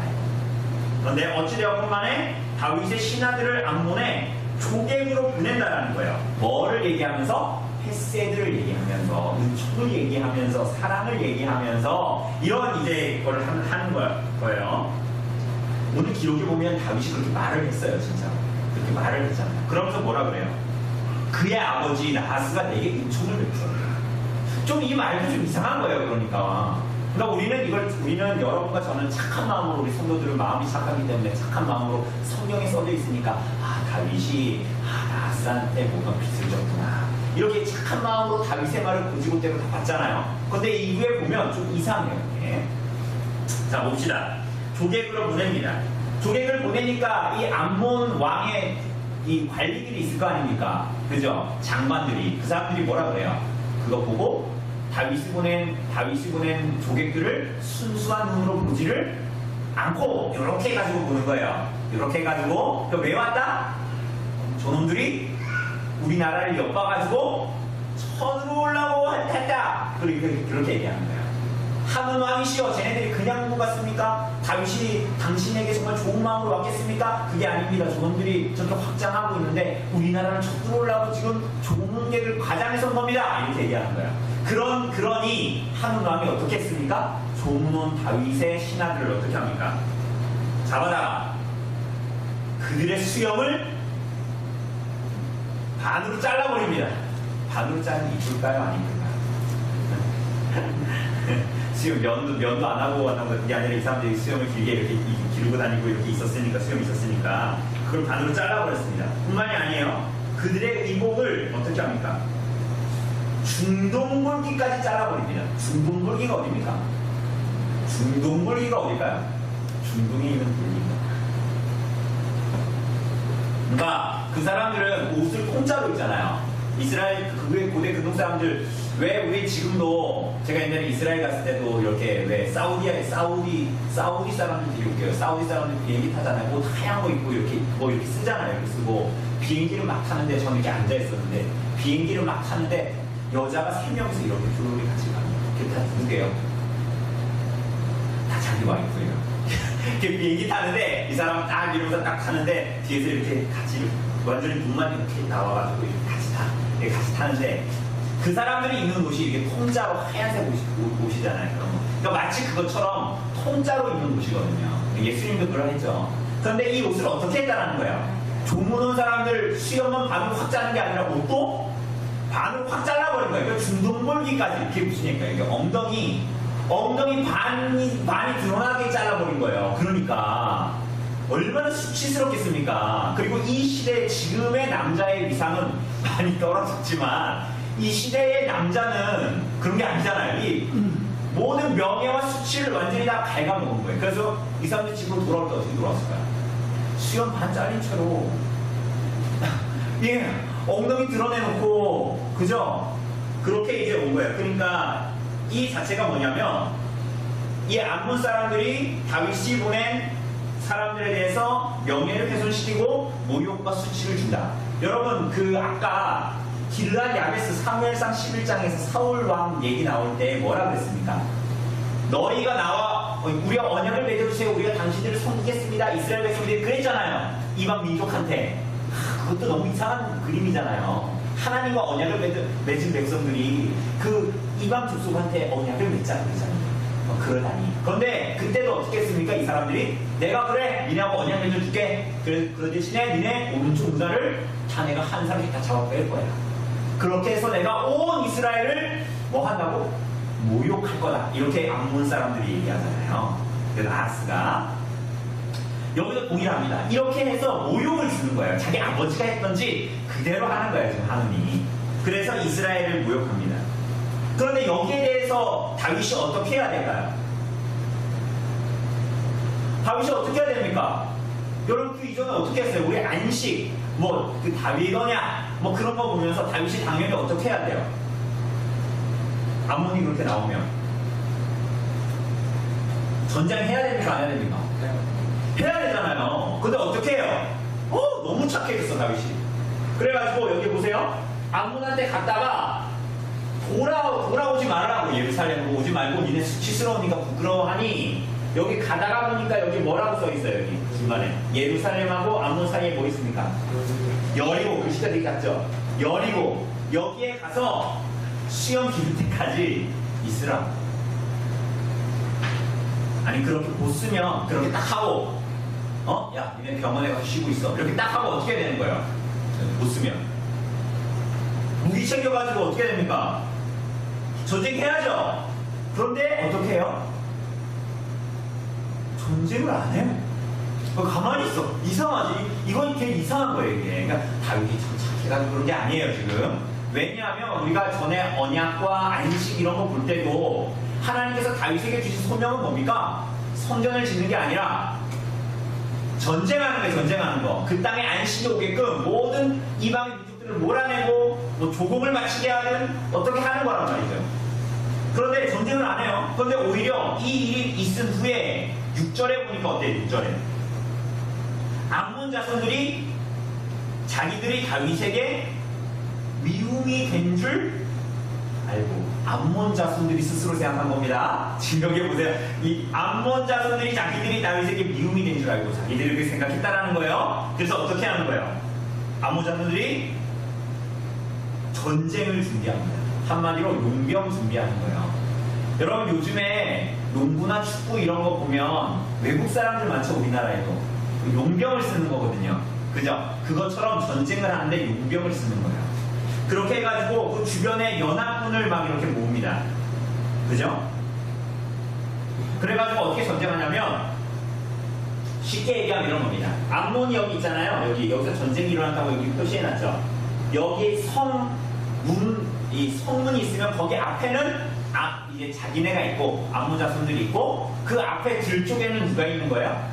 그런데 어찌되었건 간에 다윗의 신하들을 암몬에 조객으로 보낸다라는 거예요. 뭐를 얘기하면서? 헤세드를 얘기하면서, 은총을 얘기하면서, 사랑을 얘기하면서 이런 이제 그걸 하는 거예요. 오늘 기록에 보면 다윗이 그렇게 말을 했어요. 진짜 그렇게 말을 했잖아요. 그러면서 뭐라 그래요? 그의 아버지 나하스가 내게 은총을 베풀었다. 좀 이 말도 좀 이상한 거예요. 그러니까 우리는 여러분과 저는 착한 마음으로, 우리 성도들은 마음이 착하기 때문에 착한 마음으로 성경에 써져 있으니까 다윗이 나하스한테 뭔가 빚을 졌구나, 이렇게 착한 마음으로 다윗의 말을 고지고대로 다 봤잖아요. 근데 이후에 보면 좀 이상해요. 예. 자, 봅시다. 조객으로 보냅니다. 조객을 보내니까 이 암몬 왕의 이 관리들이 있을 거 아닙니까? 그죠? 장관들이, 그 사람들이 뭐라 그래요? 그거 보고 다윗이 보낸 조객들을 순수한 눈으로 보지를 않고 이렇게 해가지고 보는 거예요. 이렇게 해가지고 왜 왔다? 저놈들이 우리나라를 엿봐가지고 쳐들어오려고 했다. 그렇게 얘기하는 거예요. 하는 왕이시여, 쟤네들이 그냥 온 것 같습니까? 다윗이 당신에게 정말 좋은 마음으로 왔겠습니까? 그게 아닙니다. 저놈들이 저렇게 확장하고 있는데 우리나라를 쳐들어오려고 지금 조문객을 과장해서 온 겁니다. 이렇게 얘기하는 거예요. 그러니 하는 왕이 어떻게 했습니까? 조문 다윗의 신하들을 어떻게 합니까? 잡아다가 그들의 수염을 반으로 잘라버립니다. 반으로 자르면 이쁠까요? 아닙니까? 지금 면도 안 하고 그게 아니라 이 사람들이 수염을 길게 이렇게 기르고 다니고 이렇게 수염이 있었으니까 그걸 반으로 잘라버렸습니다. 뿐만이 아니에요. 그들의 의복을 어떻게 합니까? 중동볼기까지 잘라버립니다. 중동볼기가 어디입니까? 중동볼기가 어딜까요? 중동에 있는 볼기입니다. 그러니까 그 사람들은 옷을 공짜로 입잖아요. 이스라엘 고대 근동 사람들, 왜 우리 지금도, 제가 옛날에 이스라엘 갔을 때도 이렇게 왜 사우디 사람들 되게 웃겨요. 사우디 사람들 비행기 타잖아요. 옷 하얀 거 입고 이렇게 쓰잖아요. 이렇게 쓰고 비행기를 막 타는데 저는 이렇게 앉아 있었는데 비행기를 막 타는데 여자가 3명이서 이렇게 둘이 같이 가요. 그게 다 누구예요? 다 자기 와이프예요. 이렇게 비행기 타는데 이 사람은 딱 이러면서 딱 타는데 뒤에서 이렇게 같이 완전히 눈만 이렇게 나와가지고 이렇게 같이 타는데 그 사람들이 입는 옷이 이게 통짜로 하얀색 옷이잖아요. 그러니까 마치 그것처럼 통짜로 입는 옷이거든요. 예수님도 그러했죠. 그런데 이 옷을 어떻게 했다는 거예요? 조문 온 사람들 수염만 반으로 확 자른 게 아니라 옷도 반으로 확 잘라버린 거예요. 그러니까 중동볼기까지. 그게 무슨 얘기예요? 이게 엉덩이 반이 드러나게 잘라버린 거예요. 그러니까 얼마나 수치스럽겠습니까? 그리고 이 시대 지금의 남자의 위상은 많이 떨어졌지만 이 시대의 남자는 그런 게 아니잖아요. 이 모든 명예와 수치를 완전히 다 갉아먹은 거예요. 그래서 이 사람들이 집으로 돌아올 때 어떻게 돌아왔을까요? 수염 반 잘린 채로 예, 엉덩이 드러내놓고 그죠? 그렇게 이제 온 거예요. 그러니까 이 자체가 뭐냐면 이 암몬 사람들이 다윗이 보낸 사람들에 대해서 명예를 훼손시키고 모욕과 수치를 준다. 여러분 그 아까 길르앗 야베스 사무엘상 11장에서 사울 왕 얘기 나올 때 뭐라 그랬습니까? 너희가 나와 우리가 언약을 맺어주세요. 우리가 당신들을 섬기겠습니다. 이스라엘 백성들이 그랬잖아요. 이방 민족한테. 그것도 너무 이상한 그림이잖아요. 하나님과 언약을 맺은 백성들이 그 이방 족속한테 언약을 맺자는 거잖아요. 그러다니. 그런데 그때도 어떻게 했습니까? 이 사람들이 내가 그래 니네하고 언약 맺어줄게. 그 대신에 니네 오른쪽 문화를 다 내가 한 사람씩 다 잡아 뺄 거야. 그렇게 해서 내가 온 이스라엘을 뭐 한다고? 모욕할 거다. 이렇게 암몬 사람들이 얘기하잖아요. 그래서 아하스가 여기서 동일합니다. 이렇게 해서 모욕을 주는 거예요. 자기 아버지가 했던지 그대로 하는 거예요. 지금 하느니. 그래서 이스라엘을 모욕합니다. 그런데 여기에 대해서 다윗이 어떻게 해야 될까요? 다윗이 어떻게 해야 됩니까? 여러분 그 이전에 어떻게 했어요? 우리 안식 뭐 그 다윗이냐 뭐 그런 거 보면서 다윗이 당연히 어떻게 해야 돼요? 암몬이 그렇게 나오면 전쟁해야 됩니까? 안 해야 됩니까? 해야 되잖아요. 근데 어떻게 해요? 너무 착해졌어 다윗이. 그래가지고 여기 보세요. 암몬한테 갔다가 돌아오지 말라고. 예루살렘으로 오지 말고 니네 수치스러우니까 부끄러워하니. 여기 가다가 보니까 여기 뭐라고 써있어요. 여기 중간에 예루살렘하고 암몬 사이에 뭐 있습니까? 여리고. 글씨가 되게 작죠? 여리고. 여기에 가서 수염 기를 때까지 있으라. 아니 그렇게 못 쓰면 그렇게 딱 하고 야 니네 병원에 가서 쉬고 있어. 이렇게 딱 하고 어떻게 되는 거예요? 못 쓰면 무기 챙겨가지고 어떻게 됩니까? 전쟁해야죠. 그런데 어떻게 해요? 전쟁을 안 해요. 가만히 있어. 이상하지? 이건 되게 이상한 거예요 이게. 그러니까 다윗이 참 착해가지고 그런 게 아니에요 지금. 왜냐하면 우리가 전에 언약과 안식 이런 거 볼 때도 하나님께서 다윗에게 주신 소명은 뭡니까? 성전을 짓는 게 아니라 전쟁하는 거예요. 전쟁하는 거. 그 땅에 안식이 오게끔 모든 이방의 민족들을 몰아내고 뭐 조공을 마치게 하는 어떻게 하는 거란 말이죠. 그런데 전쟁을 안 해요. 그런데 오히려 이 일이 있은 후에 6절에 보니까 어때요? 6절에 암몬 자손들이 자기들이 다윗에게 미움이 된 줄 알고. 암몬 자손들이 스스로 생각한 겁니다. 지금 여기 보세요. 이 암몬 자손들이 자기들이 다윗에게 미움이 된 줄 알고 자기들이 그렇게 생각했다라는 거예요. 그래서 어떻게 하는 거예요? 암몬 자손들이 전쟁을 준비합니다. 한마디로 용병 준비하는 거예요. 여러분 요즘에 농구나 축구 이런 거 보면 외국 사람들 많죠. 우리나라에도 용병을 쓰는 거거든요. 그죠? 그것처럼 전쟁을 하는데 용병을 쓰는 거예요. 그렇게 해가지고 그 주변에 연합군을 막 이렇게 모읍니다. 그죠? 그래가지고 어떻게 전쟁하냐면 쉽게 얘기하면 이런 겁니다. 암몬이 여기 있잖아요. 여기서 전쟁이 일어났다고 여기 표시해놨죠. 여기 이 성문이 있으면 거기 앞에는 이제 자기네가 있고 암몬 자손들이 있고 그 앞에 들쪽에는 누가 있는 거예요?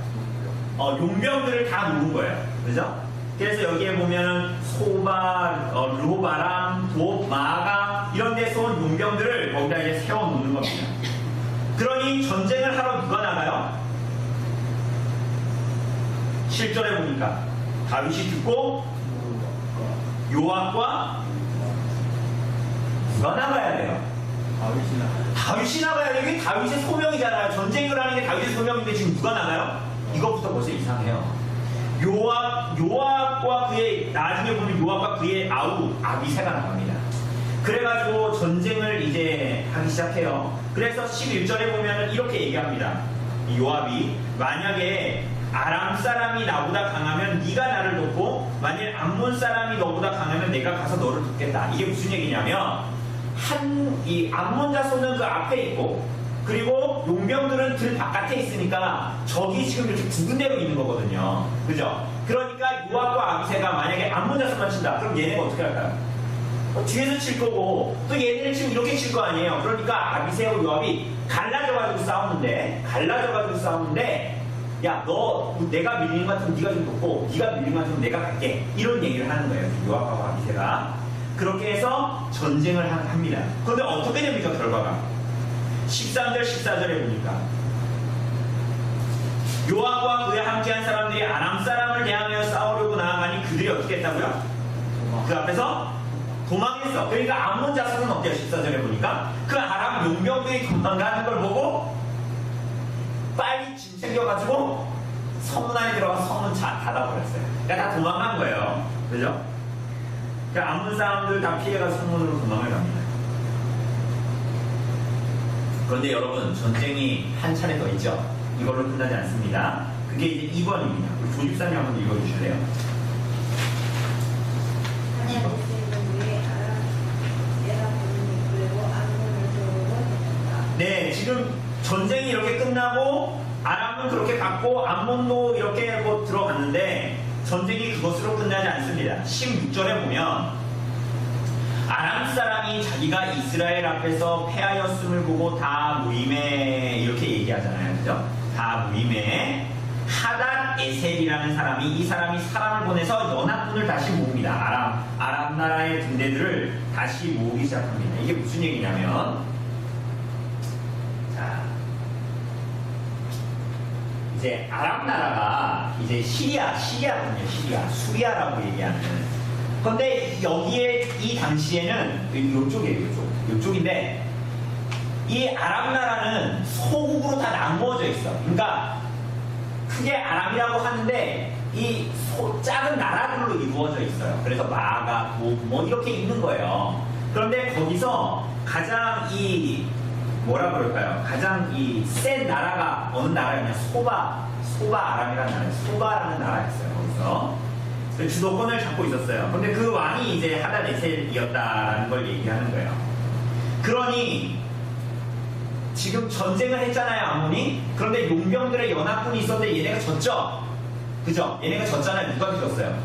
용병들을 다 놓은 거예요. 그죠? 그래서 여기에 보면은 소바, 르호바람, 도, 마가 이런 데서 온 용병들을 거기다 이제 세워놓는 겁니다. 그러니 전쟁을 하러 누가 나가요? 7절에 보니까 다윗이 듣고 요압과 누가 나가야 돼요? 다윗이 나가야 돼요. 이게 다윗의 소명이잖아요. 전쟁을 하는 게 다윗의 소명인데 지금 누가 나가요? 이것부터 벌써 이상해요. 요압과 그의 나중에 보면 요압과 그의 아우 아비새가 나갑니다. 그래가지고 전쟁을 이제 하기 시작해요. 그래서 11절에 보면 이렇게 얘기합니다. 요압이 만약에 아람 사람이 나보다 강하면 네가 나를 돕고 만일 암몬 사람이 너보다 강하면 내가 가서 너를 돕겠다. 이게 무슨 얘기냐면 이 암몬 자손은 그 앞에 있고 그리고 용병들은 들 바깥에 있으니까 적이 지금 이렇게 두 군데로 있는 거거든요. 그죠? 그러니까 요압과 아비새가 만약에 암몬 자손만 친다. 그럼 얘네가 어떻게 할까요? 뒤에서 칠 거고 또 얘네를 지금 이렇게 칠 거 아니에요. 그러니까 아비새와 요압이 갈라져가지고 싸우는데 야, 너 내가 밀리는 것 같으면 네가 좀 돕고 네가 밀리는 것 같으면 내가 갈게. 이런 얘기를 하는 거예요. 요압하고 아비새가. 그렇게 해서 전쟁을 합니다. 그런데 어떻게 됩니까? 결과가 13절 14절에 보니까 요압과 그에 함께한 사람들이 아람 사람을 대하여 싸우려고 나아가니 그들이 어떻게 했다고요? 그 앞에서 도망했어. 그러니까 암몬 자손은 어때요? 14절에 보니까 그 아람 용병들이 도망가는 걸 보고 빨리 짐 챙겨가지고 성문 안에 들어가서 성문 닫아버렸어요. 그러니까 다 도망간 거예요. 그죠? 그러니까 암몬 사람들 다 피해가 성문으로 도망을 갑니다. 그런데 여러분, 전쟁이 한 차례 더 있죠? 이걸로 끝나지 않습니다. 그게 이제 2번입니다. 우리 조집사님 한번 읽어주실래요? 네, 지금 전쟁이 이렇게 끝나고 아람은 그렇게 갔고 암몬도 이렇게 뭐 들어갔는데 전쟁이 그것으로 끝나지 않습니다. 16절에 보면 아람 사람이 자기가 이스라엘 앞에서 패하였음을 보고 다 모임에 이렇게 얘기하잖아요. 그죠? 다 모임에 하닷 에셀이라는 사람이 이 사람이 사람을 보내서 연합군을 다시 모읍니다. 아람 나라의 군대들을 다시 모으기 시작합니다. 이게 무슨 얘기냐면 자 이제 아람 나라가 이제 시리아군요. 수리아라고 얘기하는. 근데 여기에 이 당시에는 요쪽이에요. 요쪽인데 이 아람 나라는 소국으로 다 나누어져 있어. 그러니까 크게 아람이라고 하는데 이 작은 나라들로 이루어져 있어요. 그래서 마가, 뭐 이렇게 있는 거예요. 그런데 거기서 가장 가장 센 나라가 어느 나라였냐? 소바 아람이라는 나라, 소바라는 나라였어요. 거기서. 주도권을 잡고 있었어요. 근데 그 왕이 이제 하닷에셀이었다는 걸 얘기하는 거예요. 그러니 지금 전쟁을 했잖아요, 암몬이. 그런데 용병들의 연합군이 있었는데 얘네가 졌죠? 그죠? 얘네가 졌잖아요. 누가 졌어요?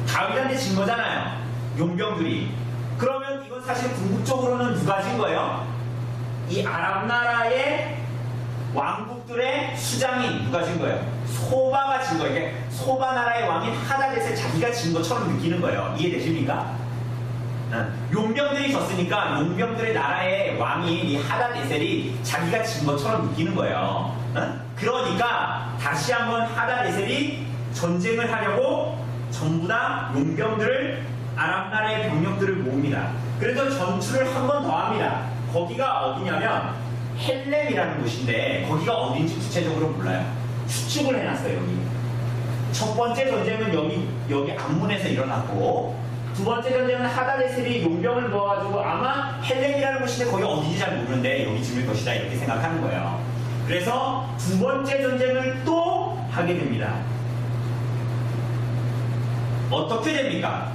다윗한테 진 거잖아요. 용병들이. 그러면 이건 사실 궁극적으로는 누가 진 거예요? 이 아람 나라의 왕국들의 수장인 누가 진 거예요? 소바가 진 거예요. 이게 소바 나라의 왕인 하닷에셀 자기가 진 것처럼 느끼는 거예요. 이해되십니까? 용병들이 졌으니까 용병들의 나라의 왕인 이 하닷에셀이 자기가 진 것처럼 느끼는 거예요. 그러니까 다시 한번 하닷에셀이 전쟁을 하려고 전부 다 용병들을 아람 나라의 병력들을 모읍니다. 그래서 전투를 한 번 더 합니다. 거기가 어디냐면 헬렘이라는 곳인데 거기가 어딘지 구체적으로 몰라요. 추측을 해놨어요. 여기 첫 번째 전쟁은 여기 암몬에서 일어났고 두 번째 전쟁은 하닷에셀이 용병을 모아가지고 아마 헬렘이라는 곳인데 거기 어딘지 잘 모르는데 여기 지을 것이다 이렇게 생각하는 거예요. 그래서 두 번째 전쟁을 또 하게 됩니다. 어떻게 됩니까?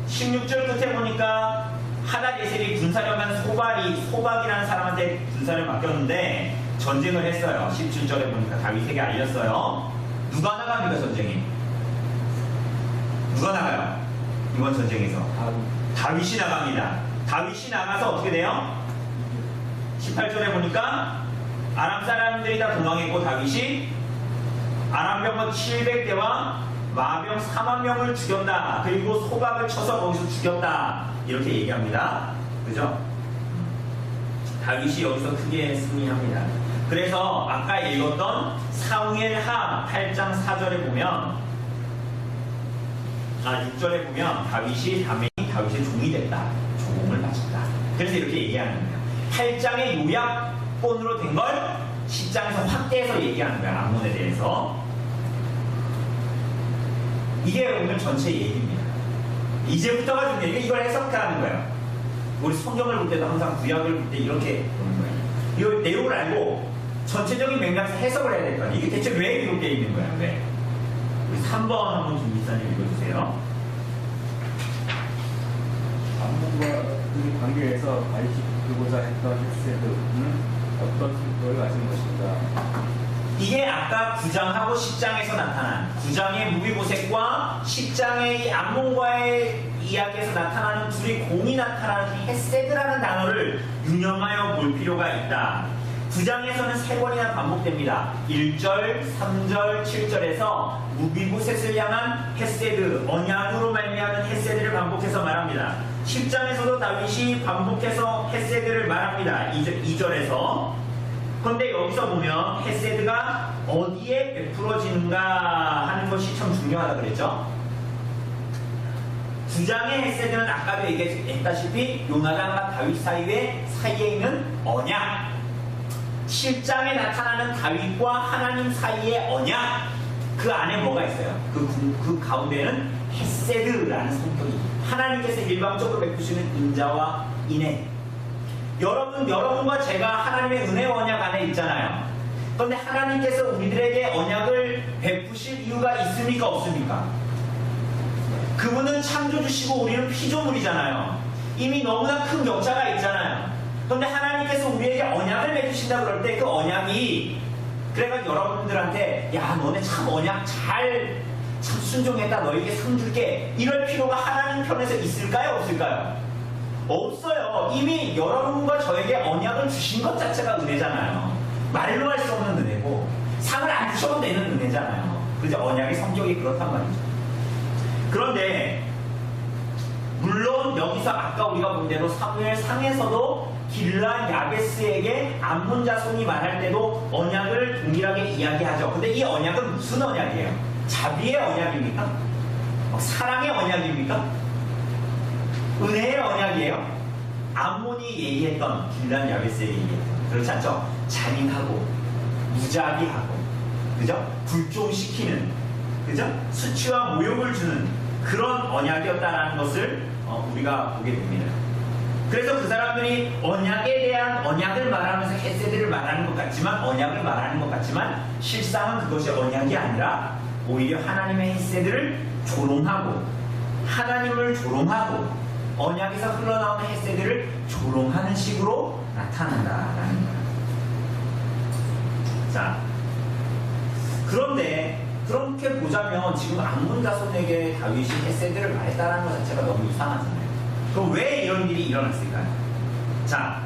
16절 끝에 보니까 하닷에셀이 군사령관 소박이라는 사람한테 군사를 맡겼는데 전쟁을 했어요. 17절에 보니까 다윗에게 알렸어요. 누가 나갑니까 전쟁에? 누가 나가요? 이번 전쟁에서 다윗이 나갑니다. 다윗이 나가서 어떻게 돼요? 18절에 보니까 아람 사람들이 다 도망했고 다윗이 아람 병력 700대와 마병 4만 명을 죽였다. 그리고 소박을 쳐서 거기서 죽였다. 이렇게 얘기합니다. 그죠? 다윗이 여기서 크게 승리합니다. 그래서 아까 읽었던 사무엘하 8장 4절에 보면 6절에 보면 다윗이 다윗의 종이 됐다. 조공을 바쳤다. 그래서 이렇게 얘기하는 거예요. 8장의 요약본으로 된 걸 10장에서 확대해서 얘기하는 거예요. 암몬에 대해서. 이게 오늘 전체 얘기입니다. 이제부터가 중요해요. 이걸 해석하는 거예요. 우리 성경을 볼 때도 항상 구약을 볼 때 이렇게 보는 거예요. 이 내용을 알고 전체적인 맥락에서 해석을 해야 될 거 아니에요. 이게 대체 왜 이렇게 있는 거야? 왜? 우리 3번 한번 김 기사님 읽어주세요. 암몬과 이 관계에서 다윗이 베푸고자 했던 헤세드는 어떤 성격을 가진 것인가? 이게 아까 9장하고 10장에서 나타난 9장의 무비보셋과 10장의 이 암몬과의 이야기에서 나타나는 둘이 공이 나타나는 헤세드라는 단어를 유념하여 볼 필요가 있다. 9장에서는 3번이나 반복됩니다. 1절, 3절, 7절에서 무비보셋을 향한 헤세드, 언약으로 말미암은 헤세드를 반복해서 말합니다. 10장에서도 다윗이 반복해서 헤세드를 말합니다. 2절에서. 그런데 여기서 보면 헤세드가 어디에 베풀어지는가 하는 것이 참 중요하다 그랬죠. 9장의 헤세드는 아까도 얘기했다시피 요나단과 다윗 사이에 있는 언약, 7장에 나타나는 다윗과 하나님 사이의 언약, 그 안에 뭐가 있어요? 그 가운데는 헤세드라는 성격이, 하나님께서 일방적으로 베푸시는 인자와 인애. 여러분과 제가 하나님의 은혜 언약 안에 있잖아요. 그런데 하나님께서 우리들에게 언약을 베푸실 이유가 있습니까? 없습니까? 그분은 창조주시고 우리는 피조물이잖아요. 이미 너무나 큰 격차가 있잖아요. 그런데 하나님께서 우리에게 언약을 맺으신다 그럴 때 그 언약이, 그래가지고 여러분들한테 야 너네 참 언약 참 순종했다, 너에게 상 줄게, 이럴 필요가 하나님 편에서 있을까요? 없을까요? 없어요. 이미 여러분과 저에게 언약을 주신 것 자체가 은혜잖아요. 말로 할 수 없는 은혜고 상을 안 주셔도 되는 은혜잖아요. 그죠? 언약의 성격이 그렇단 말이죠. 그런데 물론 여기서 아까 우리가 본 대로 사무엘 상에서도 길라 야베스에게 암몬 자손이 말할 때도 언약을 동일하게 이야기하죠. 근데 이 언약은 무슨 언약이에요? 자비의 언약입니까? 사랑의 언약입니까? 은혜의 언약이에요? 암몬이 얘기했던, 길라 야베스에게 얘기했던, 그렇지 않죠? 잔인하고 무자비하고, 그죠? 불종시키는, 그죠? 수치와 모욕을 주는 그런 언약이었다는 것을 우리가 보게 됩니다. 그래서 그 사람들이 언약에 대한 언약을 말하면서 헤세드를 말하는 것 같지만, 언약을 말하는 것 같지만 실상은 그것이 언약이 아니라 오히려 하나님의 헤세드를 조롱하고, 하나님을 조롱하고, 언약에서 흘러나오는 헤세드를 조롱하는 식으로 나타난다라는 거예요. 자, 그런데 그렇게 보자면 지금 암몬 자손에게 다윗이 헤세드를 말했다는 것 자체가 너무 이상하잖아요. 그럼 왜 이런 일이 일어났을까요? 자,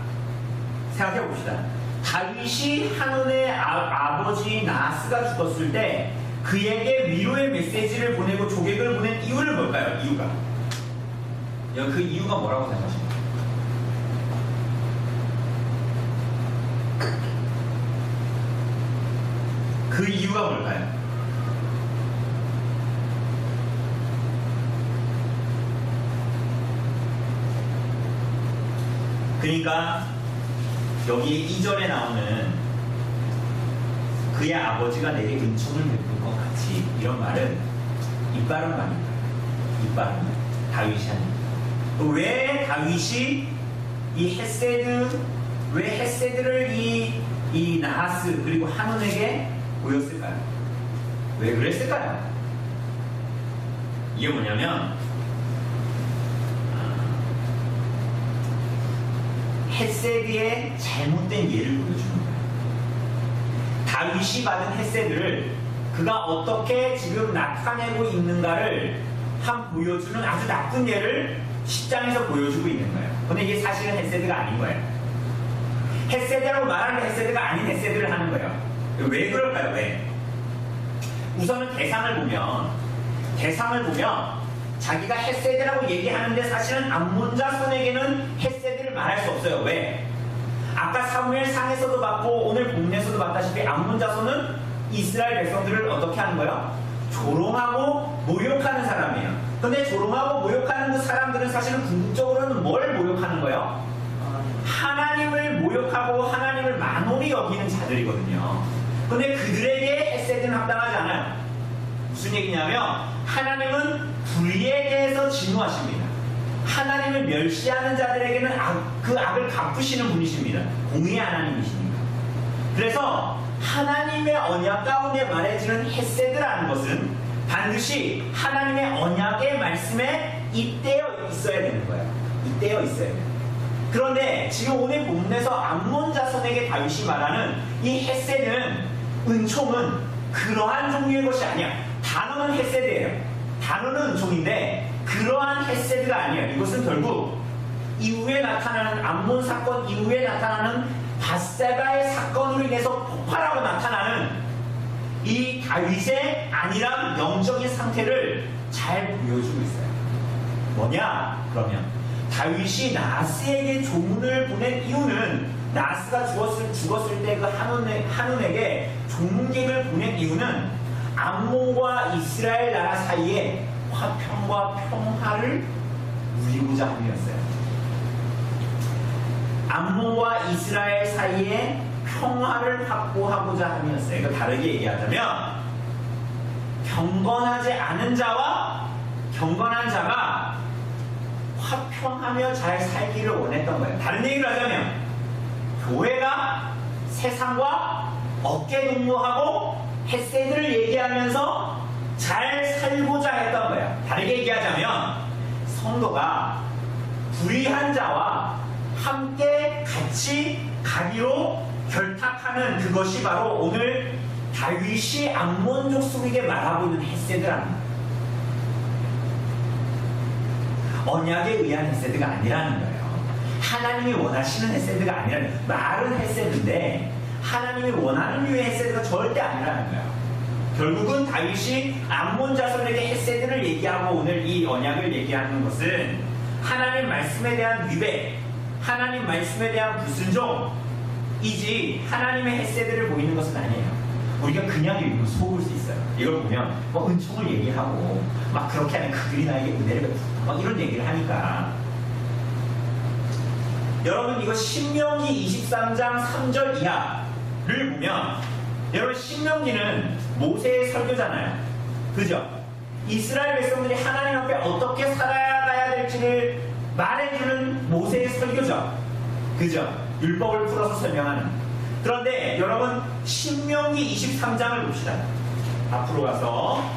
생각해 봅시다. 다윗이 한온의 아버지 나하스가 죽었을 때 그에게 위로의 메시지를 보내고 조객을 보낸 이유는 뭘까요? 이유가. 그 이유가 뭐라고 생각하십니까? 그 이유가 뭘까요? 그러니까 여기 2절에 나오는 그의 아버지가 내게 은총을 베푼 것 같이, 이런 말은 이빠른 말입니다. 이빠른 말. 다윗이 아닙니다. 왜 다윗이 이 헤세드, 왜 헤세드를 이 나하스 그리고 한온에게 보였을까요? 왜 그랬을까요? 이게 뭐냐면 헤세드의 잘못된 예를 보여주는 거예요. 다윗이 받은 헤세드를 그가 어떻게 지금 나타내고 있는가를 보여주는 아주 나쁜 예를 10장에서 보여주고 있는 거예요. 근데 이게 사실은 헤세드가 아닌 거예요. 헤세드라고 말하는 헤세드가 아닌 헤세드를 하는 거예요. 왜 그럴까요? 왜? 우선은 대상을 보면 자기가 헤세드라고 얘기하는데 사실은 암몬 자손에게는 헤세드를 말할 수 없어요. 왜? 아까 사무엘 상에서도 봤고 오늘 본문에서도 봤다시피 암몬 자손은 이스라엘 백성들을 어떻게 하는 거예요? 조롱하고 모욕하는 사람이에요. 근데 조롱하고 모욕하는 그 사람들은 사실은 궁극적으로는 뭘 모욕하는 거예요? 하나님을 모욕하고 하나님을 만홀히 여기는 자들이거든요. 근데 그들에게 헤세드는 합당하지 않아요. 무슨 얘기냐면 하나님은 불의에 대해서 진노하십니다. 하나님을 멸시하는 자들에게는 그 악을 갚으시는 분이십니다. 공의의 하나님이시니까. 그래서 하나님의 언약 가운데 말해지는 헤세드라는 것은 반드시 하나님의 언약의 말씀에 잇대어 있어야 되는 거예요. 잇대어 있어야 돼요. 그런데 지금 오늘 본문에서 암몬 자손에게 다윗이 말하는 이 헤세드는, 은총은 그러한 종류의 것이 아니야. 단어는 헤세드예요. 단어는 은총인데 그러한 헤세드가 아니에요. 이것은 결국 이후에 나타나는 암몬 사건 이후에 나타나는 밧세바의 사건으로 인해서 폭발하고 나타나는 이 다윗의 안일한 영적인 상태를 잘 보여주고 있어요. 뭐냐? 그러면 다윗이 나스에게 조문을 보낸 이유는, 나스가 죽었을 때 그 한운에게 조문객을 보낸 이유는 암몬과 이스라엘 나라 사이에 화평과 평화를 누리고자 함이었어요. 암몬과 이스라엘 사이에 평화를 확보하고자 함이었어요. 그러니까 다르게 얘기하자면 경건하지 않은 자와 경건한 자가 화평하며 잘 살기를 원했던 거예요. 다른 얘기를 하자면 교회가 세상과 어깨 동무하고 헤세드를 얘기하면서 잘 살고자 했던 거예요. 다르게 얘기하자면 성도가 불의한 자와 함께 같이 가기로 결탁하는 그것이 바로 오늘 다윗이 암몬 족속에게 말하고 있는 헤세드랍니다. 언약에 의한 헤세드가 아니라는 거예요. 하나님이 원하시는 헤세드가 아니라는 거예요. 말은 헤세드인데 하나님이 원하는 류의 헤세드가 절대 아니라는 거예요. 결국은 다윗이 암몬 자손에게 헤세드를 얘기하고 오늘 이 언약을 얘기하는 것은 하나님 말씀에 대한 위배, 하나님 말씀에 대한 불순종이지 하나님의 헤세드를 보이는 것은 아니에요. 우리가 그냥 읽으면 속을 수 있어요. 이걸 보면 뭐 은총을 얘기하고 막 그렇게 하면 그들이 나에게 은혜를 베푼다 막 이런 얘기를 하니까, 여러분 이거 신명기 23장 3절 이하를 보면, 여러분 신명기는 모세의 설교잖아요. 그죠? 이스라엘 백성들이 하나님 앞에 어떻게 살아가야 될지를 말해주는 모세의 설교죠. 그죠? 율법을 풀어서 설명하는. 그런데 여러분 신명기 23장을 봅시다. 앞으로 가서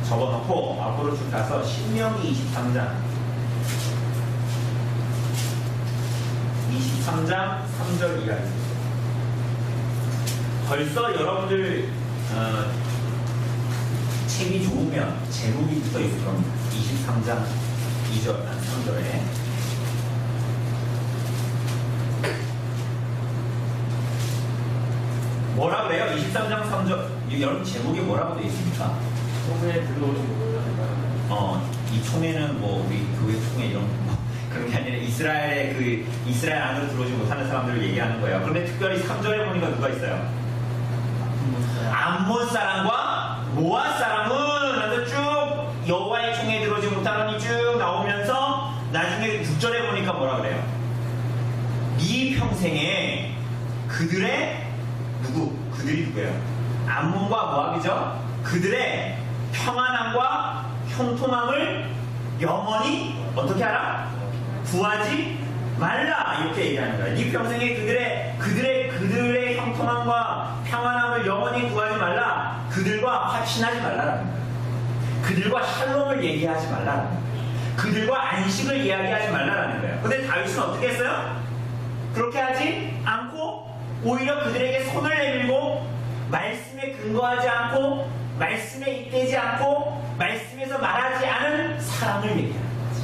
접어놓고 앞으로 쭉 가서 신명기 23장 3절 이하를 보세요. 벌써 여러분들 책이 좋으면 제목이 붙어 있을 겁니다. 23장 2절, 3절에 뭐라 그래요? 23장 3절 여러분 제목이 뭐라고 되어 있습니까? 총회에 들어오신 분들 이 총회는 뭐 우리 교회 총회 이런 뭐 그런 게 아니라 이스라엘의 그 이스라엘 안으로 들어오지 못하는 사람들을 얘기하는 거예요. 그런데 특별히 3절에 보니까 누가 있어요? 암몬 사람과 모압 사람은 하면서 쭉 여호와의 총회에 들어오지 못하더니 쭉 나오면서 나중에 6절에 보니까 뭐라 그래요? 네 평생에 그들이 누구예요? 암몬과 모압이죠. 그들의 평안함과 형통함을 영원히 어떻게 하라? 구하지 말라, 이렇게 얘기하는 거예요. 네 평생에 그들의 형통함과 평안함을 영원히 구하지 말라. 그들과 화친하지 말라라는 거예요. 그들과 샬롬을 얘기하지 말라라는 거예요. 그들과 안식을 이야기하지 말라라는 거예요. 근데 다윗은 어떻게 했어요? 그렇게 하지 않고 오히려 그들에게 손을 내밀고 말씀에 근거하지 않고 말씀에 잇대지 않고 말씀에서 말하지 않은 사랑을 얘기하는 거지.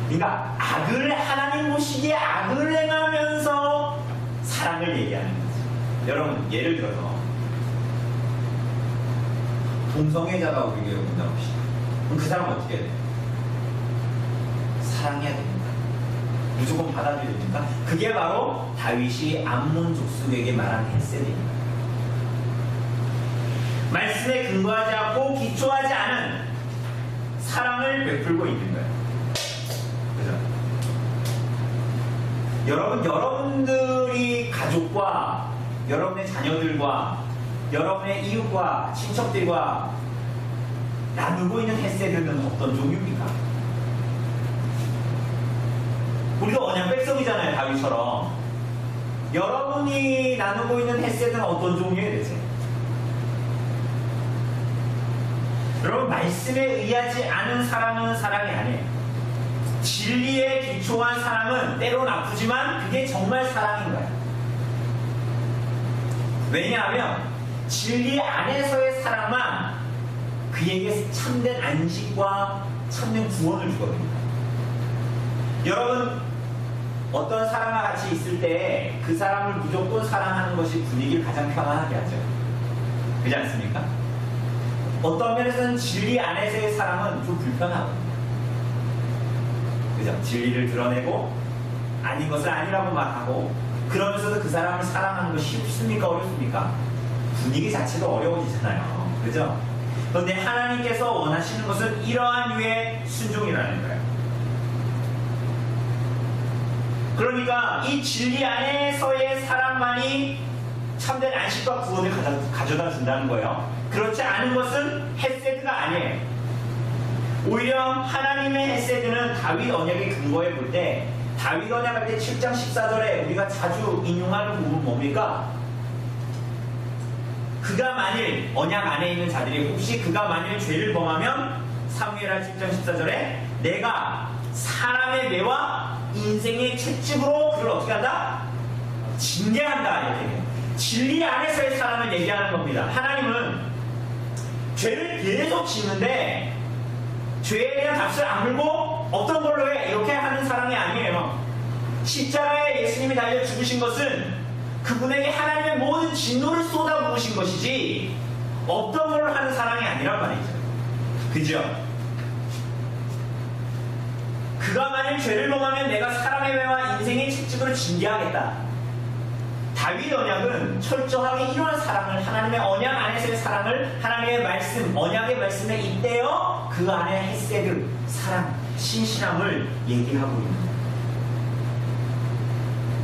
그러니까 하나님 보시기에 악을 행하면서 사랑을 얘기하는 거지. 여러분 예를 들어서 동성애자가 우리 교회에 온다고 합시다. 그럼 그 사람은 어떻게 해야 돼요? 사랑해야 됩니다. 무조건 받아들여야 됩니까? 그게 바로 다윗이 암몬 족속에게 말한 헤세드입니다. 말씀에 근거하지 않고 기초하지 않은 사랑을 베풀고 있는 거예요. 그죠? 여러분들이 가족과 여러분의 자녀들과 여러분의 이웃과 친척들과 나누고 있는 헤세드는 어떤 종류입니까? 우리가 언약 백성이잖아요. 다윗처럼. 여러분이 나누고 있는 헤세드는 어떤 종류의 대체? 여러분 말씀에 의하지 않은 사랑은 사랑이 아니에요. 진리에 기초한 사랑은 때론 아프지만 그게 정말 사랑인 거야. 왜냐하면 진리 안에서의 사랑만 그에게 참된 안식과 참된 구원을 주거든요. 여러분, 어떤 사람과 같이 있을 때 그 사람을 무조건 사랑하는 것이 분위기를 가장 편안하게 하죠. 그렇지 않습니까? 어떤 면에서는 진리 안에서의 사랑은 좀 불편하거든요. 그죠? 진리를 드러내고 아닌 것을 아니라고 말하고 그러면서도 그 사람을 사랑하는 것이 쉽습니까? 어렵습니까? 분위기 자체도 어려워지잖아요. 그죠? 그런데 하나님께서 원하시는 것은 이러한 류의 순종이라는 거예요. 그러니까 이 진리 안에서의 사랑만이 참된 안식과 구원을 가져다 준다는 거예요. 그렇지 않은 것은 헤세드가 아니에요. 오히려 하나님의 헤세드는 다윗 언약의 근거에 볼 때 다윗 언약 할 때 7장 14절에 우리가 자주 인용하는 부분 뭡니까? 그가 만일 언약 안에 있는 자들이 혹시 그가 만일 죄를 범하면 사무엘하 7장 14절에 내가 사람의 뇌와 인생의 채찍으로 그를 어떻게 한다? 징계한다. 이렇게 해요. 진리 안에서의 사랑을 얘기하는 겁니다. 하나님은 죄를 계속 짓는데 죄에 대한 값을 안 물고 어떤 걸로 해? 이렇게 하는 사랑이 아니에요. 십자가에 예수님이 달려 죽으신 것은 그분에게 하나님의 모든 진노를 쏟아부으신 것이지 어떤 걸로 하는 사랑이 아니란 말이죠. 그죠? 그가 만일 죄를 범하면 내가 사람의 매와 인생의 채찍으로 징계하겠다. 다윗 언약은 철저하게 이러한 사랑을, 하나님의 언약 안에서의 사랑을 하나님의 말씀, 언약의 말씀에 잇대어 그 안에 헤세드, 사랑, 신실함을 얘기하고 있는 거예요.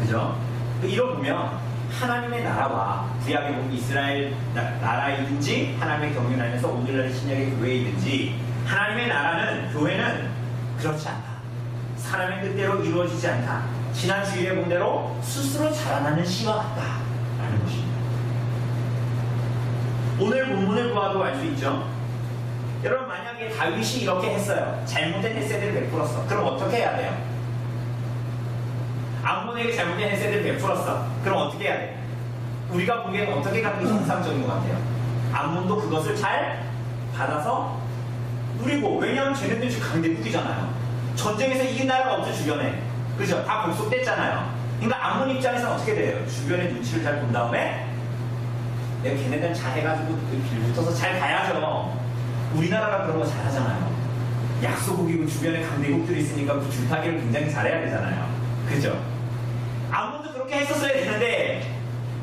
그죠? 이러 보면 하나님의 나라와 구약에 보면 이스라엘 나라이든지 하나님의 경륜 안에서 오늘날 신약의 교회이든지 하나님의 나라는, 교회는 그렇지 않다. 사람의 뜻대로 이루어지지 않다. 지난 주일에 본 대로 스스로 자라나는 씨와 같다라는 것입니다. 오늘 본문을 보아도 알 수 있죠. 여러분, 만약에 다윗이 이렇게 했어요. 잘못된 헤세드를 베풀었어. 그럼 어떻게 해야 돼요? 암몬에게 잘못된 헤세드를 베풀었어. 그럼 어떻게 해야 돼? 우리가 보기에는 어떻게 가는 게 정상적인 것 같아요? 암몬도 그것을 잘 받아서 누리고, 왜냐하면 쟤네들이 지금 강대국이잖아요. 전쟁에서 이긴 나라가 없죠, 주변에. 그죠? 다 복속됐잖아요. 그러니까 암몬 입장에서는 어떻게 돼요? 주변의 눈치를 잘 본 다음에 내가 걔네들 잘 해가지고 길 붙어서 잘 가야죠. 우리나라가 그런 거 잘 하잖아요. 약소국이고 주변에 강대국들이 있으니까 그 줄타기를 굉장히 잘해야 되잖아요. 그죠? 암몬도 그렇게 했었어야 되는데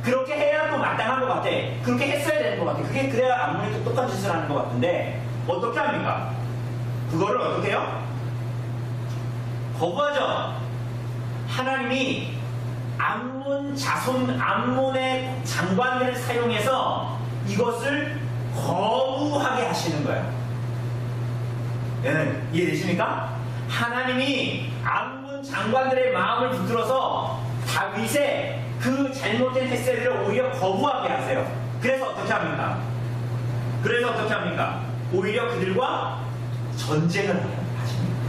그렇게 해야 또 마땅한 것 같아. 그렇게 했어야 되는 것 같아. 그래야 암몬이 똑똑한 짓을 하는 것 같은데 어떻게 합니까? 그거를 어떻게 해요? 거부하죠. 하나님이 암몬 자손, 암몬의 장관들을 사용해서 이것을 거부하게 하시는 거예요. 예, 이해되십니까? 하나님이 암몬 장관들의 마음을 붙들어서 다윗의 그 잘못된 헤세드를 오히려 거부하게 하세요. 그래서 어떻게 합니까? 오히려 그들과 전쟁을 하십니다.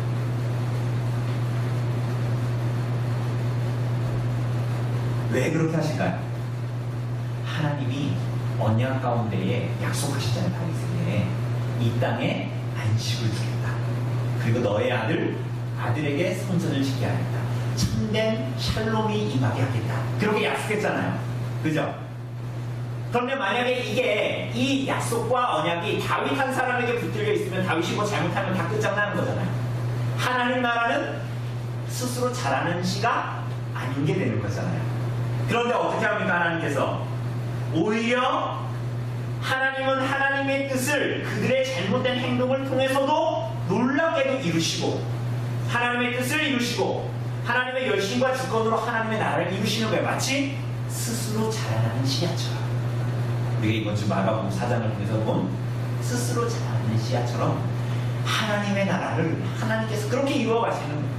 왜 그렇게 하실까요? 하나님이 언약 가운데에 약속하시잖아요. 다윗에게 이 땅에 안식을 주겠다. 그리고 너의 아들에게 선전을 지게 하겠다. 참된 샬롬이 임하게 하겠다. 그렇게 약속했잖아요. 그죠? 그런데 만약에 이 약속과 언약이 다윗 한 사람에게 붙들려 있으면 다윗이 뭐 잘못하면 다 끝장나는 거잖아요. 하나님 나라는 스스로 잘하는 씨가 아닌 게 되는 거잖아요. 그런데 어떻게 합니까? 하나님께서 오히려 하나님은 하나님의 뜻을 그들의 잘못된 행동을 통해서도 놀랍게도 이루시고 하나님의 뜻을 이루시고 하나님의 열심과 주권으로 하나님의 나라를 이루시는 거예요. 마치 스스로 자라나는 씨앗처럼. 우리가 이번 주 마가복음 4장을 통해서 본 스스로 자라나는 씨앗처럼 하나님의 나라를 하나님께서 그렇게 이루어 가시는 거예요.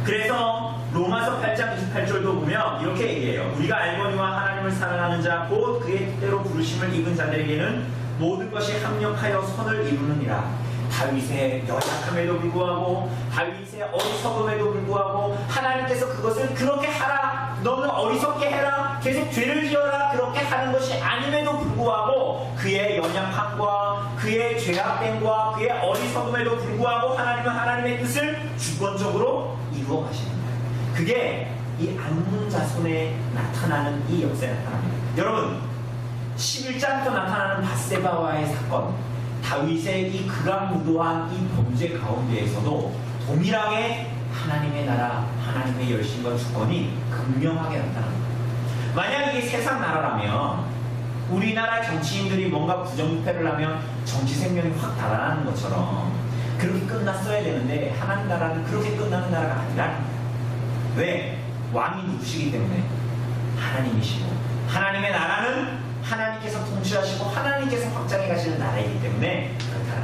그래서 로마서 8장 28절도 보면 이렇게 얘기해요. 우리가 알거니와 하나님을 사랑하는 자 곧 그의 뜻대로 부르심을 입은 자들에게는 모든 것이 합력하여 선을 이루느니라. 다윗의 연약함에도 불구하고 다윗의 어리석음에도 불구하고 하나님께서 그것을 그렇게 하라, 너는 어리석게 해라, 계속 죄를 지어라, 그렇게 하는 것이 아님에도 불구하고 그의 연약함과 그의 죄악됨과 그의 어리석음에도 불구하고 하나님은 하나님의 뜻을 주권적으로 이루어 가시는 거예요. 그게 이 암몬 자손에 나타나는 이 역사에 나타납니다. 여러분, 11장부터 나타나는 밧세바와의 사건, 다윗의 이 극악무도한 이 범죄 가운데에서도 동일하게 하나님의 나라, 하나님의 열심과 주권이 극명하게 나타납니다. 만약 이게 세상 나라라면 우리나라 정치인들이 뭔가 부정부패를 하면 정치 생명이 확 달아나는 것처럼 그렇게 끝났어야 되는데 하나님 나라는 그렇게 끝나는 나라가 아니라는 거예요. 왜? 왕이 누구시기 때문에 하나님이시고 하나님의 나라는 하나님께서 통치하시고 하나님께서 확장해 가시는 나라이기 때문에 그렇다.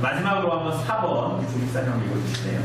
마지막으로 한번 4번 우리 조립사님 한번 읽어주실래요?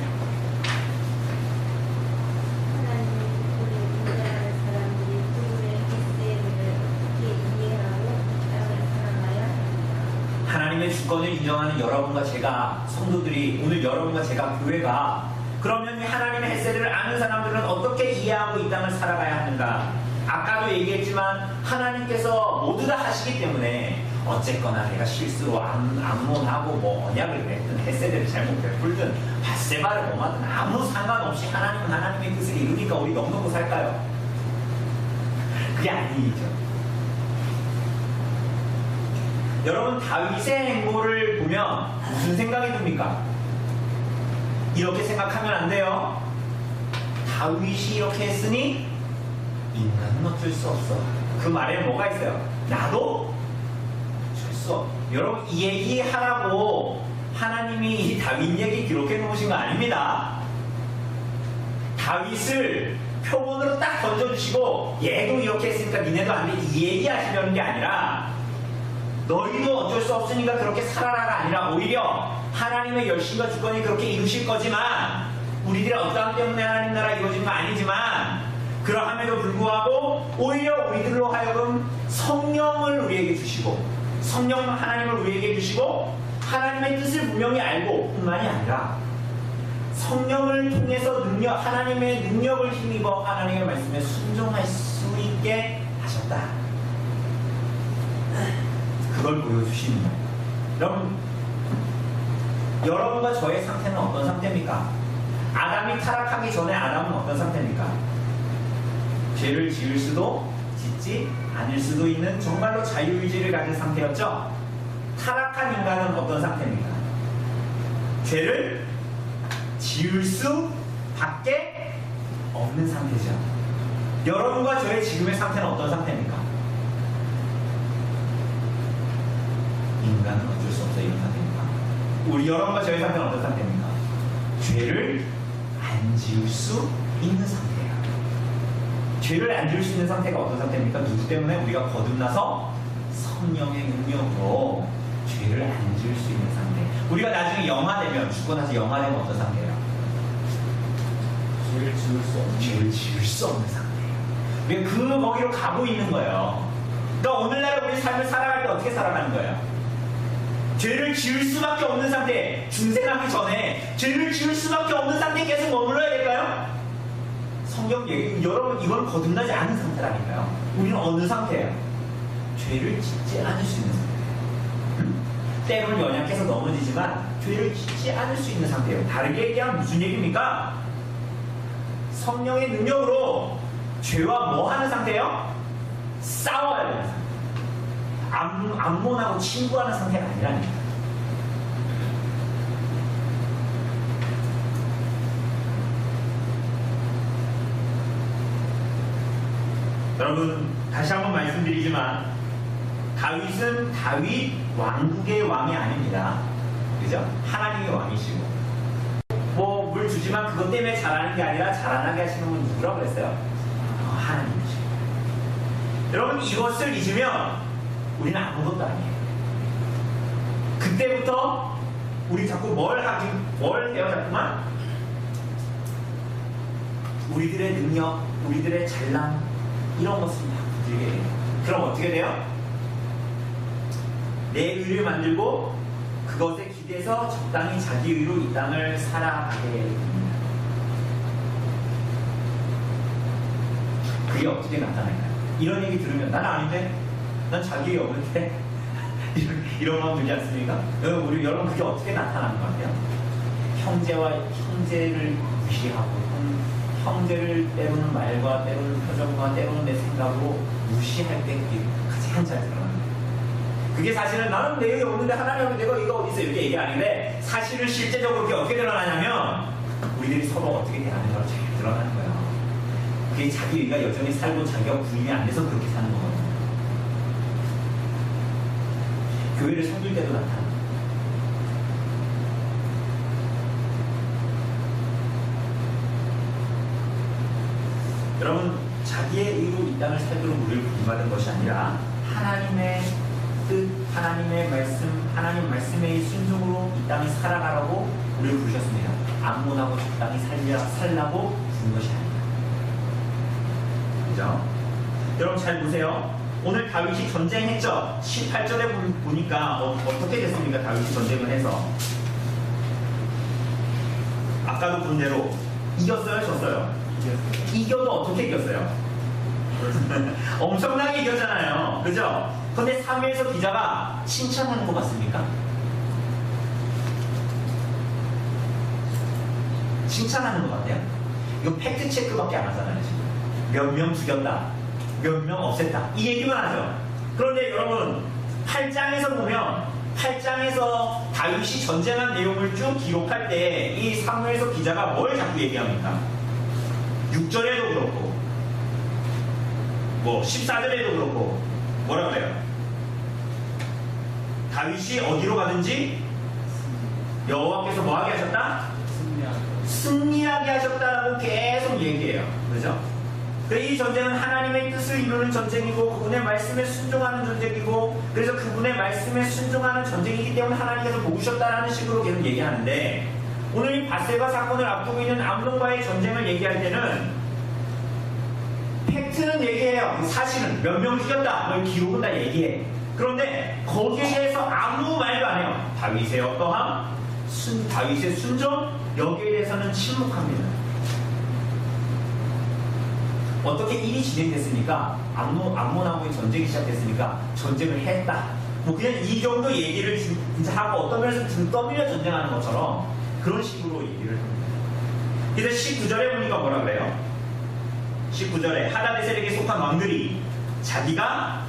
하나님의 주권을 인정하는 여러분과 제가, 성도들이, 오늘 여러분과 제가, 교회가 그러면 하나님의 헷세를 아는 사람들은 어떻게 이해하고 이 땅을 살아가야 하는가? 아까도 얘기했지만 하나님께서 모두 다 하시기 때문에 어쨌거나 내가 실수로 암몬하고 뭐 언약을 맺든 헷세를 잘못 베풀든 밧세바를 뭐하든 아무 상관없이 하나님은 하나님의 뜻을 이루니까 우리 넉넉히 살까요? 그게 아니죠. 여러분, 다윗의 행보를 보면 무슨 생각이 듭니까? 이렇게 생각하면 안 돼요. 다윗이 이렇게 했으니 인간은 어쩔 수 없어. 그 말에 뭐가 있어요? 나도 어쩔 수 없어. 여러분, 이 얘기 하라고 하나님이 이 다윗 얘기 기록해 놓으신 거 아닙니다. 다윗을 표본으로 딱 던져주시고 얘도 이렇게 했으니까 니네도 안 돼, 이 얘기 하시려는 게 아니라 너희도 어쩔 수 없으니까 그렇게 살아라가 아니라 오히려 하나님의 열심과 주권이 그렇게 이루실 거지만 우리들의 어떠함 때문에 하나님 나라 이루어진 건 아니지만 그러함에도 불구하고 오히려 우리들로 하여금 성령을 우리에게 주시고 성령 하나님을 우리에게 주시고 하나님의 뜻을 분명히 알고 뿐만이 아니라 성령을 통해서 하나님의 능력을 힘입어 하나님의 말씀에 순종할 수 있게 하셨다. 그걸 보여주시는 거예요. 여러분과 저의 상태는 어떤 상태입니까? 아담이 타락하기 전에 아담은 어떤 상태입니까? 죄를 지을 수도 짓지 않을 수도 있는 정말로 자유의지를 가진 상태였죠? 타락한 인간은 어떤 상태입니까? 죄를 지을 수밖에 없는 상태죠. 여러분과 저의 지금의 상태는 어떤 상태입니까? 인간은 어쩔 수 없어 이런 상태입니까? 우리 여러분과 저의 상태는 어떤 상태입니까? 죄를 안 지을 수 있는 상태예요. 죄를 안 지을 수 있는 상태가 어떤 상태입니까? 누구 때문에? 우리가 거듭나서 성령의 능력으로 죄를 안 지을 수 있는 상태. 우리가 나중에 영화되면, 죽고 나서 영화되면 어떤 상태예요? 죄를 지을 수 없는, 죄를 지을 수 없는 상태예요. 우리가 거기로 가고 있는 거예요. 그러니까 오늘날 우리 삶을 살아갈 때 어떻게 살아가는 거예요? 죄를 지을 수밖에 없는 상태, 중생하기 전에 죄를 지을 수밖에 없는 상태에 계속 머물러야 될까요? 성경 얘기, 여러분, 이건 거듭나지 않은 상태라니까요. 우리는 어느 상태예요? 죄를 짓지 않을 수 있는 상태예요. 때로는 연약해서 넘어지지만 죄를 짓지 않을 수 있는 상태예요. 다르게 얘기하면 무슨 얘기입니까? 성령의 능력으로 죄와 뭐 하는 상태예요? 싸워야 되는 상태. 암몬하고 친구하는 상태가 아니라니까. 여러분, 다시 한번 말씀드리지만 다윗은 다윗 왕국의 왕이 아닙니다. 그죠? 하나님의 왕이시고 물 주지만 그것 때문에 자라는 게 아니라 자라나게 하시는 분 누구라고 그랬어요? 하나님이시고. 여러분, 이것을 잊으면 우리는 아무것도 아니에요. 그때부터 우리 자꾸 뭘 해요? 자꾸만 우리들의 능력, 우리들의 잘남 이런 것을 막 부들게 돼요. 그럼 어떻게 돼요? 내 의를 만들고 그것에 이래서 적당히 자기 의로 이 땅을 살아가게 됩니다. 그게 어떻게 나타날까요? 이런 얘기 들으면 난 아닌데? 난 자기 의 없는데? 이런 마음 들지 않습니까? 여러분 그게 어떻게 나타나는 것 같아요? 형제를 무시하고 형제를 때로는 말과 때로는 표정과 때로는 내 생각으로 무시할 때 그게 가장 잘 드러납니다. 그게 사실은 나는 내용이 없는데 하나님은 내가 이거 어디 있어 이렇게 얘기 아닌데 사실은 실제적으로 그게 어떻게 드러나냐면 우리들이 서로 어떻게 대하는가로 잘 드러나는 거예요. 그게 자기 의가 여전히 살고 자기가 구임이 안 돼서 그렇게 사는 거거든요. 교회를 섬길 때도 나타나. 여러분 자기의 의로 이 땅을 살도록 우리를 부름받은 것이 아니라 하나님의 뜻, 하나님의 말씀, 하나님 말씀의 순종으로 이 땅을 살아가라고 우리를 부르셨습니다. 안문하고 적당히 살라고 부른 것이 아닙니다. 그죠? 여러분 잘 보세요. 오늘 다윗이 전쟁했죠? 18절에 보니까 어떻게 됐습니까? 다윗이 전쟁을 해서 아까도 본 대로 이겼어요? 졌어요? 이겨도 어떻게 이겼어요? 엄청나게 이겼잖아요. 그죠? 근데 3회에서 기자가 칭찬하는 거 맞습니까? 칭찬하는 거 같아요? 이거 팩트 체크밖에 안 하잖아요. 지금. 몇 명 죽였다. 몇 명 없앴다. 이 얘기만 하죠. 그런데 여러분 8장에서 보면 8장에서 다윗이 전쟁한 내용을 쭉 기록할 때 이 사무엘서 기자가 뭘 자꾸 얘기합니까? 6절에도 그렇고 뭐 14절에도 그렇고 뭐라 그래요? 다윗이 어디로 가든지 여호와께서 뭐하게 하셨다? 승리하게 하셨다라고 계속 얘기해요. 그죠? 이 전쟁은 하나님의 뜻을 이루는 전쟁이고 그분의 말씀에 순종하는 전쟁이고 그래서 그분의 말씀에 순종하는 전쟁이기 때문에 하나님께서 도우셨다라는 식으로 계속 얘기하는데 오늘 이 밧세바 사건을 앞두고 있는 암논과의 전쟁을 얘기할 때는 팩트는 얘기해요. 사실은 몇 명 죽였다. 뭐 기록은 다 얘기해. 그런데 거기에 대해서 아무 말도 안 해요. 다윗의 어떠함, 다윗의 순종 여기에 대해서는 침묵합니다. 어떻게 일이 진행됐으니까 암몬하고의 전쟁이 시작됐으니까 전쟁을 했다. 뭐 그냥 이 정도 얘기를 진짜 하고 어떤 면에서 등 떠밀려 전쟁하는 것처럼 그런 식으로 얘기를 합니다. 그래서 19절에 보니까 뭐라 그래요? 19절에 하다데셀에게 속한 왕들이 자기가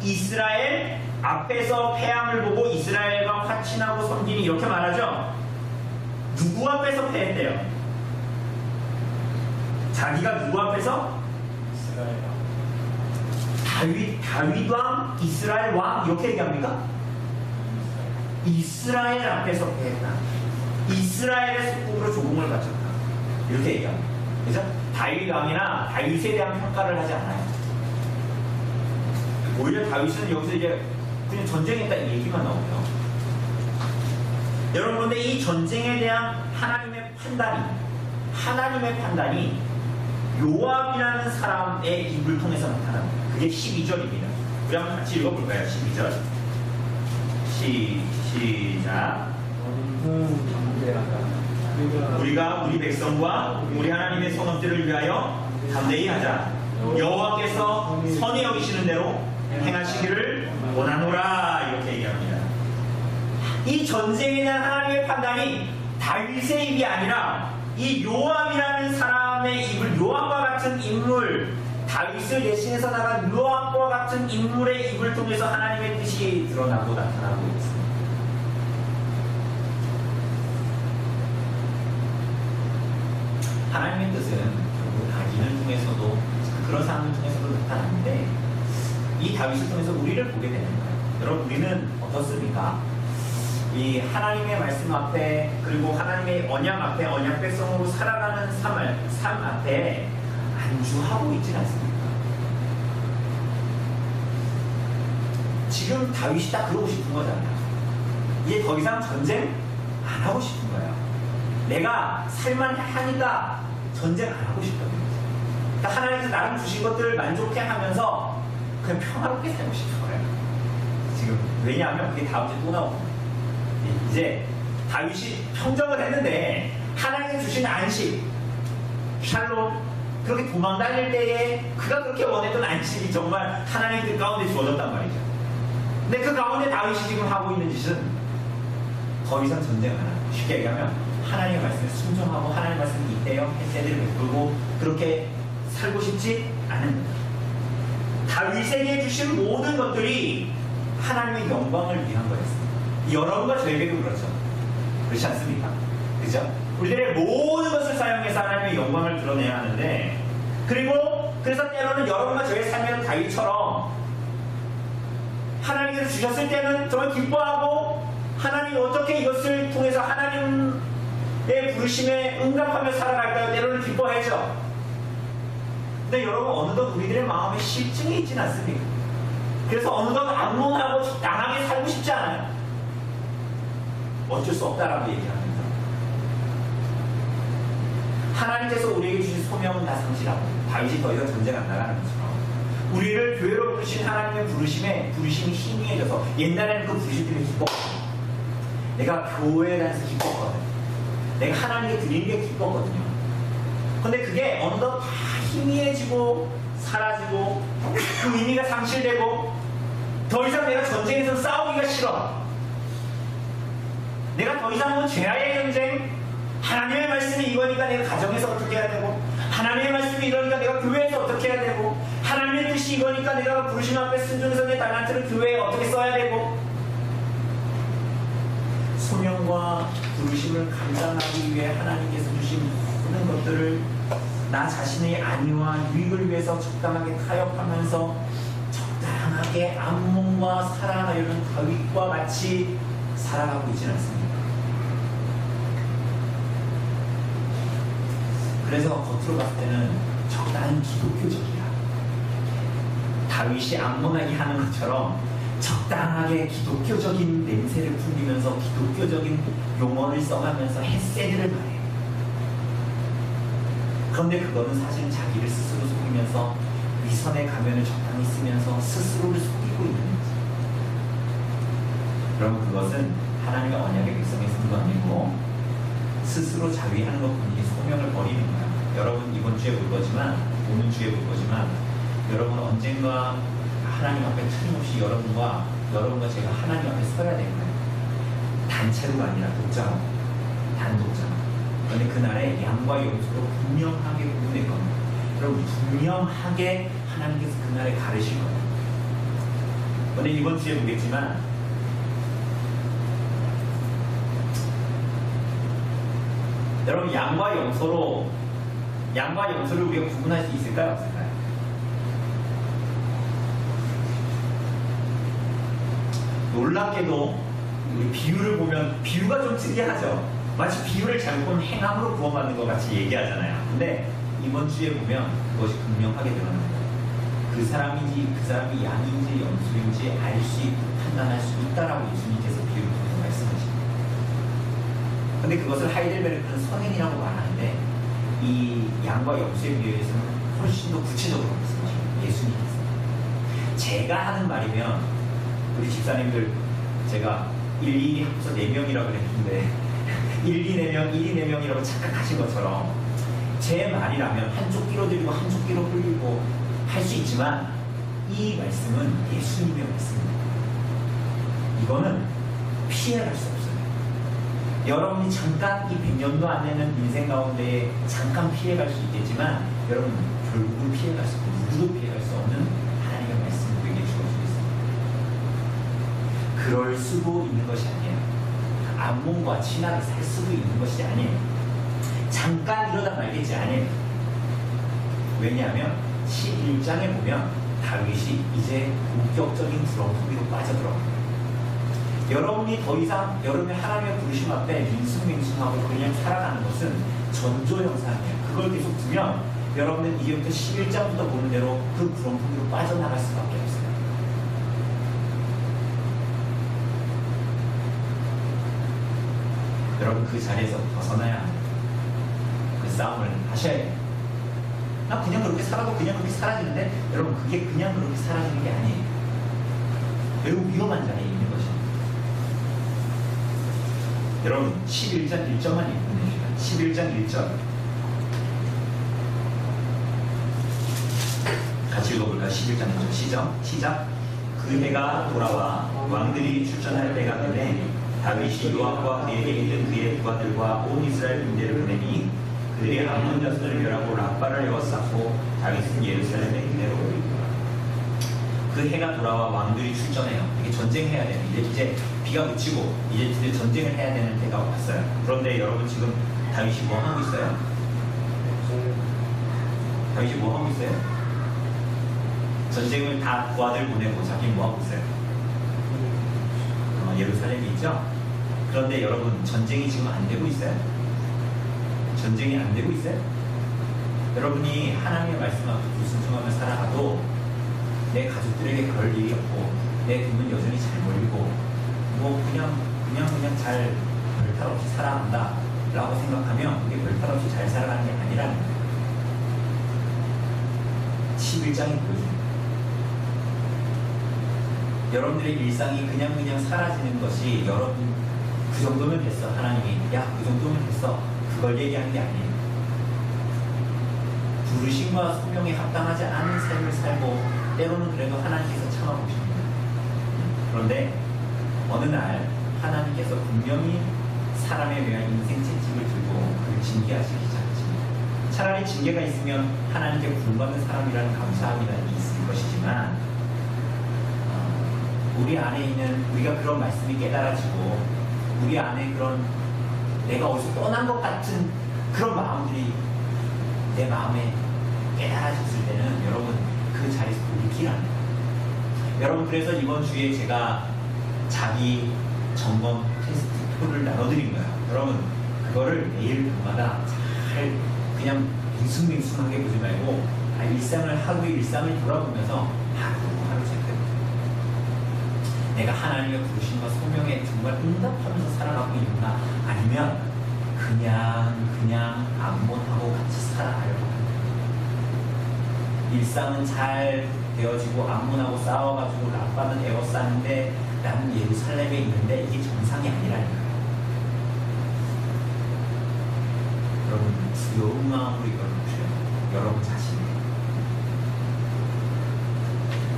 이스라엘 앞에서 패함을 보고 이스라엘과 화친하고 섬기니 이렇게 말하죠. 누구 앞에서 패했대요? 자기가 누구 앞에서? 다윗 왕, 이스라엘 왕 이렇게 얘기합니까? 이스라엘 앞에서 패했다. 이스라엘의 속국으로 조공을 바쳤다. 이렇게 얘기합니다. 그죠? 다윗 왕이나 다윗에 대한 평가를 하지 않아요. 오히려 다윗은 여기서 이제 그냥 전쟁했다 이 얘기만 나오고요. 여러분 그런데 이 전쟁에 대한 하나님의 판단이 요압이라는 사람의 입을 통해서 나타납니다. 그게 12절입니다. 우리 한번 같이 읽어볼까요? 12절. 시작. 우리가 우리 백성과 우리 하나님의 성읍들을 위하여 담대히 하자. 여호와께서 선히 여기시는 대로 행하시기를 원하노라. 이렇게 얘기합니다. 이 전쟁에 대한 하나님의 판단이 다윗의 입이 아니라 이 요압이라는 사람의 입을, 요압과 같은 인물, 다윗을 대신해서 나간 요압과 같은 인물의 입을 통해서 하나님의 뜻이 드러나고 나타나고 있습니다. 하나님의 뜻은 결국 다윗을 통해서도 그런 사람을 통해서도 나타나는데 이 다윗을 통해서 우리를 보게 되는 거예요. 여러분 우리는 어떻습니까? 이 하나님의 말씀 앞에 그리고 하나님의 언약 앞에 언약 백성으로 살아가는 삶 앞에 안주하고 있지는 않습니까? 지금 다윗이 딱 그러고 싶은 거잖아요. 이제 더 이상 전쟁 안 하고 싶은 거예요. 내가 살만하니까 전쟁 안 하고 싶다는 거죠. 그러니까 하나님께서 나름 주신 것들을 만족해 하면서 그냥 평화롭게 살고 싶은 거예요. 지금 왜냐하면 그게 다음 주에 또 나오거든요. 이제 다윗이 평정을 했는데 하나님이 주신 안식, 샬롬, 그렇게 도망 다닐 때에 그가 그렇게 원했던 안식이 정말 하나님 뜻 가운데 주어졌단 말이죠. 근데 그 가운데 다윗이 지금 하고 있는 짓은 더 이상 전쟁을 안 하고, 쉽게 얘기하면 하나님의 말씀에 순종하고 하나님의 말씀을 이때요 햇새들을 베풀고 그렇게 살고 싶지 않은 거예요. 다윗에게 주신 모든 것들이 하나님의 영광을 위한 거였습니다. 여러분과 저에게도 그렇죠. 그렇지 않습니까? 그죠? 우리들의 모든 것을 사용해서 하나님의 영광을 드러내야 하는데, 그리고 그래서 때로는 여러분과 저의 삶에는 다윗처럼 하나님께서 주셨을 때는 정말 기뻐하고 하나님이 어떻게 이것을 통해서 하나님의 부르심에 응답하며 살아갈까요? 때로는 기뻐하죠. 근데 여러분, 어느덧 우리들의 마음에 실증이 있진 않습니까? 그래서 어느덧 암문하고 당하게 살고 싶지 않아요. 어쩔 수 없다라고 얘기합니다. 하나님께서 우리에게 주신 소명은 다 상실하고 다윗이 더 이상 전쟁 안 나가는 것처럼 우리를 교회로 부르신 하나님의 부르심이 희미해져서, 옛날에는 그 부르심 때문에 기뻤거든요. 내가 교회에 다녀서 기뻤거든. 내가 하나님께 드리는 게 기뻤거든요. 근데 그게 어느덧 다 희미해지고 사라지고 그 의미가 상실되고 더 이상 내가 전쟁에서 싸우기가 싫어. 내가 더 이상은 죄와의 전쟁, 하나님의 말씀이 이거니까 내가 가정에서 어떻게 해야 되고, 하나님의 말씀이 이러니까 내가 교회에서 어떻게 해야 되고, 하나님의 뜻이 이거니까 내가 부르심 앞에 순종해서 내 달란트를 교회에 어떻게 써야 되고, 소명과 부르심을 감당하기 위해 하나님께서 주신 모든 것들을 나 자신의 안위와 유익을 위해서 적당하게 타협하면서 적당하게 암몬과 사랑하려는 다윗과 같이 살아가고 있지는 않습니다. 그래서 겉으로 봤을 때는 적당히 기독교적이야. 다윗이 암몬하게 하는 것처럼 적당하게 기독교적인 냄새를 풍기면서 기독교적인 용어를 써가면서 햇새들을 말해요. 그런데 그거는 사실 자기를 스스로 속이면서 위선의 가면을 적당히 쓰면서 스스로를 속이고 있는 거죠. 여러분, 그것은 하나님의 언약의 백성의 삶도 아니고 스스로 자위하는 것뿐이지 소명을 버리는 거야. 여러분, 이번 주에 볼 거지만, 오는 주에 볼 거지만, 여러분 언젠가 하나님 앞에 틀림없이 여러분과 제가 하나님 앞에 서야 될 거예요. 단체로가 아니라 독자로, 단독자로. 그런데 그날에 양과 염소로 분명하게 구분할 겁니다. 여러분, 분명하게 하나님께서 그날에 가르실 거예요. 그런데 이번 주에 보겠지만, 여러분, 양과 염소를 우리가 구분할 수 있을까요? 없을까요? 놀랍게도 우리 비유를 보면 비유가 좀 특이하죠. 마치 비유를 잘못 보면 행함으로 구원받는 것 같이 얘기하잖아요. 근데 이번 주에 보면 그것이 분명하게 드러납니다. 그 사람이 양인지 염소인지 알 수 있고 판단할 수 있다라고 예수님께서 비유를 통해서 말씀하십니다. 근데 그것을 하이델베르크는 선행이라고 말하는데, 이 양과 염소에 비해서는 훨씬 더 구체적으로 말씀하십니다. 예수님께서. 제가 하는 말이면 우리 집사님들, 제가 1, 2 합쳐서 4명이라고 그랬는데 1, 2, 4명, 1, 2, 4명이라고 착각하신 것처럼 제 말이라면 한쪽 귀로 들리고 한쪽 귀로 흘리고 할 수 있지만, 이 말씀은 예수님의 말씀입니다. 이거는 피해갈 수 없어요. 여러분이 잠깐 이 100년도 안 되는 인생 가운데 잠깐 피해갈 수 있겠지만, 여러분 결국은 피해갈 수 없고 누구도 피해갈 수 없는 하나님의 말씀이 우리에게 주어지고 있습니다. 그럴 수도 있는 것이 아니에요. 암몬과 친하게 살 수도 있는 것이 아니에요. 잠깐 이러다 말겠지 아니에요. 왜냐하면 11장에 보면 다윗이 이제 본격적인 두렁텅이로 빠져들어갑니다. 여러분이 더 이상 여러분의 하나님의 부르심 앞에 민숭맹숭하고 그냥 살아가는 것은 전조 현상이에요. 그걸 계속 두면 여러분은 이제부터 11장부터 보는 대로 그 구렁텅이로 빠져나갈 수밖에 없어요. 여러분, 그 자리에서 벗어나야 합니다. 그 싸움을 하셔야 돼요. 나 그냥 그렇게 살아도 그냥 그렇게 사라지는데, 여러분, 그게 그냥 그렇게 사라지는 게 아니에요. 매우 위험한 자리에 있는 것입니다. 여러분 11장 1절만 읽어봅니다. 11장 1절 같이 읽어볼까요? 11장 1절 시작. 그 해가 돌아와 왕들이 출전할 때가 되매 다윗이 요압과 그에게 있는 그의 부하들과 온 이스라엘 군대를 보내니 그들이 암몬 자손을 멸하고 랍바를 에워쌌고 다윗은 예루살렘에 그대로 오르니라. 그 해가 돌아와 왕들이 출전해요. 이게 전쟁해야 되는 이제 비가 그치고 이제 전쟁을 해야 되는 때가 왔어요. 그런데 여러분 지금 다윗이 뭐 하고 있어요? 다윗이 뭐 하고 있어요? 전쟁을 다 부하들 보내고 자기는 뭐 하고 있어요? 예루살렘이 있죠? 그런데 여러분 전쟁이 지금 안 되고 있어요? 전쟁이 안 되고 있어요? 여러분이 하나님의 말씀 앞에 불순종하며 살아가도 내 가족들에게 그럴 일이 없고 내 돈은 여전히 잘 벌리고 뭐 그냥 잘 별탈 없이 살아간다 라고 생각하면 그게 별탈 없이 잘 살아가는 게 아니라는 거예요. 11장이 보여줍니다. 여러분들의 일상이 그냥 사라지는 것이 여러분 그 정도면 됐어. 하나님이 야 그 정도면 됐어. 그걸 얘기하는 게 아니에요. 부르심과 소명에 합당하지 않은 삶을 살고 때로는 그래도 하나님께서 참아보십니다. 그런데 어느 날 하나님께서 분명히 사람에 대한 인생 채찍을 들고 그를 징계하시기 시작하십니다. 차라리 징계가 있으면 하나님께 구원받는 사람이라는 감사함이라는 게 있을 것이지만 우리 안에 있는 우리가 그런 말씀이 깨달아지고 우리 안에 그런 내가 어디서 떠난 것 같은 그런 마음들이 내 마음에 깨달아졌을 때는 여러분 그 자리에서 돌이키랍니다. 여러분 그래서 이번 주에 제가 자기 점검 테스트 표를 나눠드린 거예요. 여러분 그거를 매일 밤마다 잘 그냥 밍숭밍숭하게 보지 말고 하루의 일상을 돌아보면서 하루 체크해보세요. 내가 하나님의 부르심과 소명에 정말 응답하면서 살아가고 있나 아니면 그냥 암몬하고 같이 살아가려고 합니다. 일상은 잘 되어지고 암몬하고 싸워가지고 랍바는 에워싸는데 나는 예루살렘에 있는데 이게 정상이 아니라니까요. 여러분 두려운 마음으로 이걸 보세요. 여러분 자신이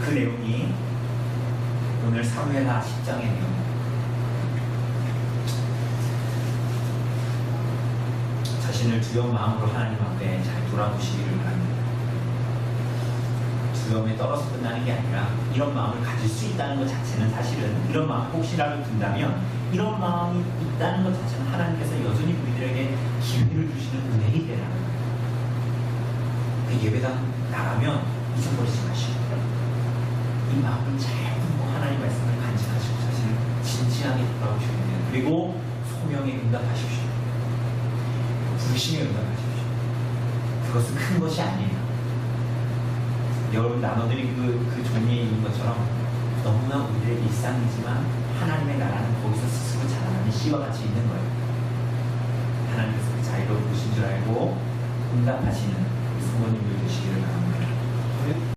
그 내용이 오늘 사무엘하 10장의 내용. 자신을 두려운 마음으로 하나님 앞에 잘 돌아보시기를 바랍니다. 두려움에 떨어서 끝나는 게 아니라 이런 마음을 가질 수 있다는 것 자체는 사실은 이런 마음 혹시라도 든다면 이런 마음이 있다는 것 자체는 하나님께서 여전히 우리들에게 기회를 주시는 은혜이기 때문에 그 예배당 나가면 잊어버리지 마시고 이 마음을 잘 듣고 하나님 말씀을 간직하시고 사실 진지하게 돌아오셔야 돼요. 그리고 소명에 응답하십시오. 부르심에 응답하십시오. 그것은 큰 것이 아니에요. 여러분 나눠드린 그 종이에 있는 것처럼 너무나 우리의 일상이지만 하나님의 나라는 거기서 스스로 자라나는 씨와 같이 있는 거예요. 하나님께서 그 자리로 부르신 줄 알고 응답하시는 우리 성도님들 되시기를 바랍니다.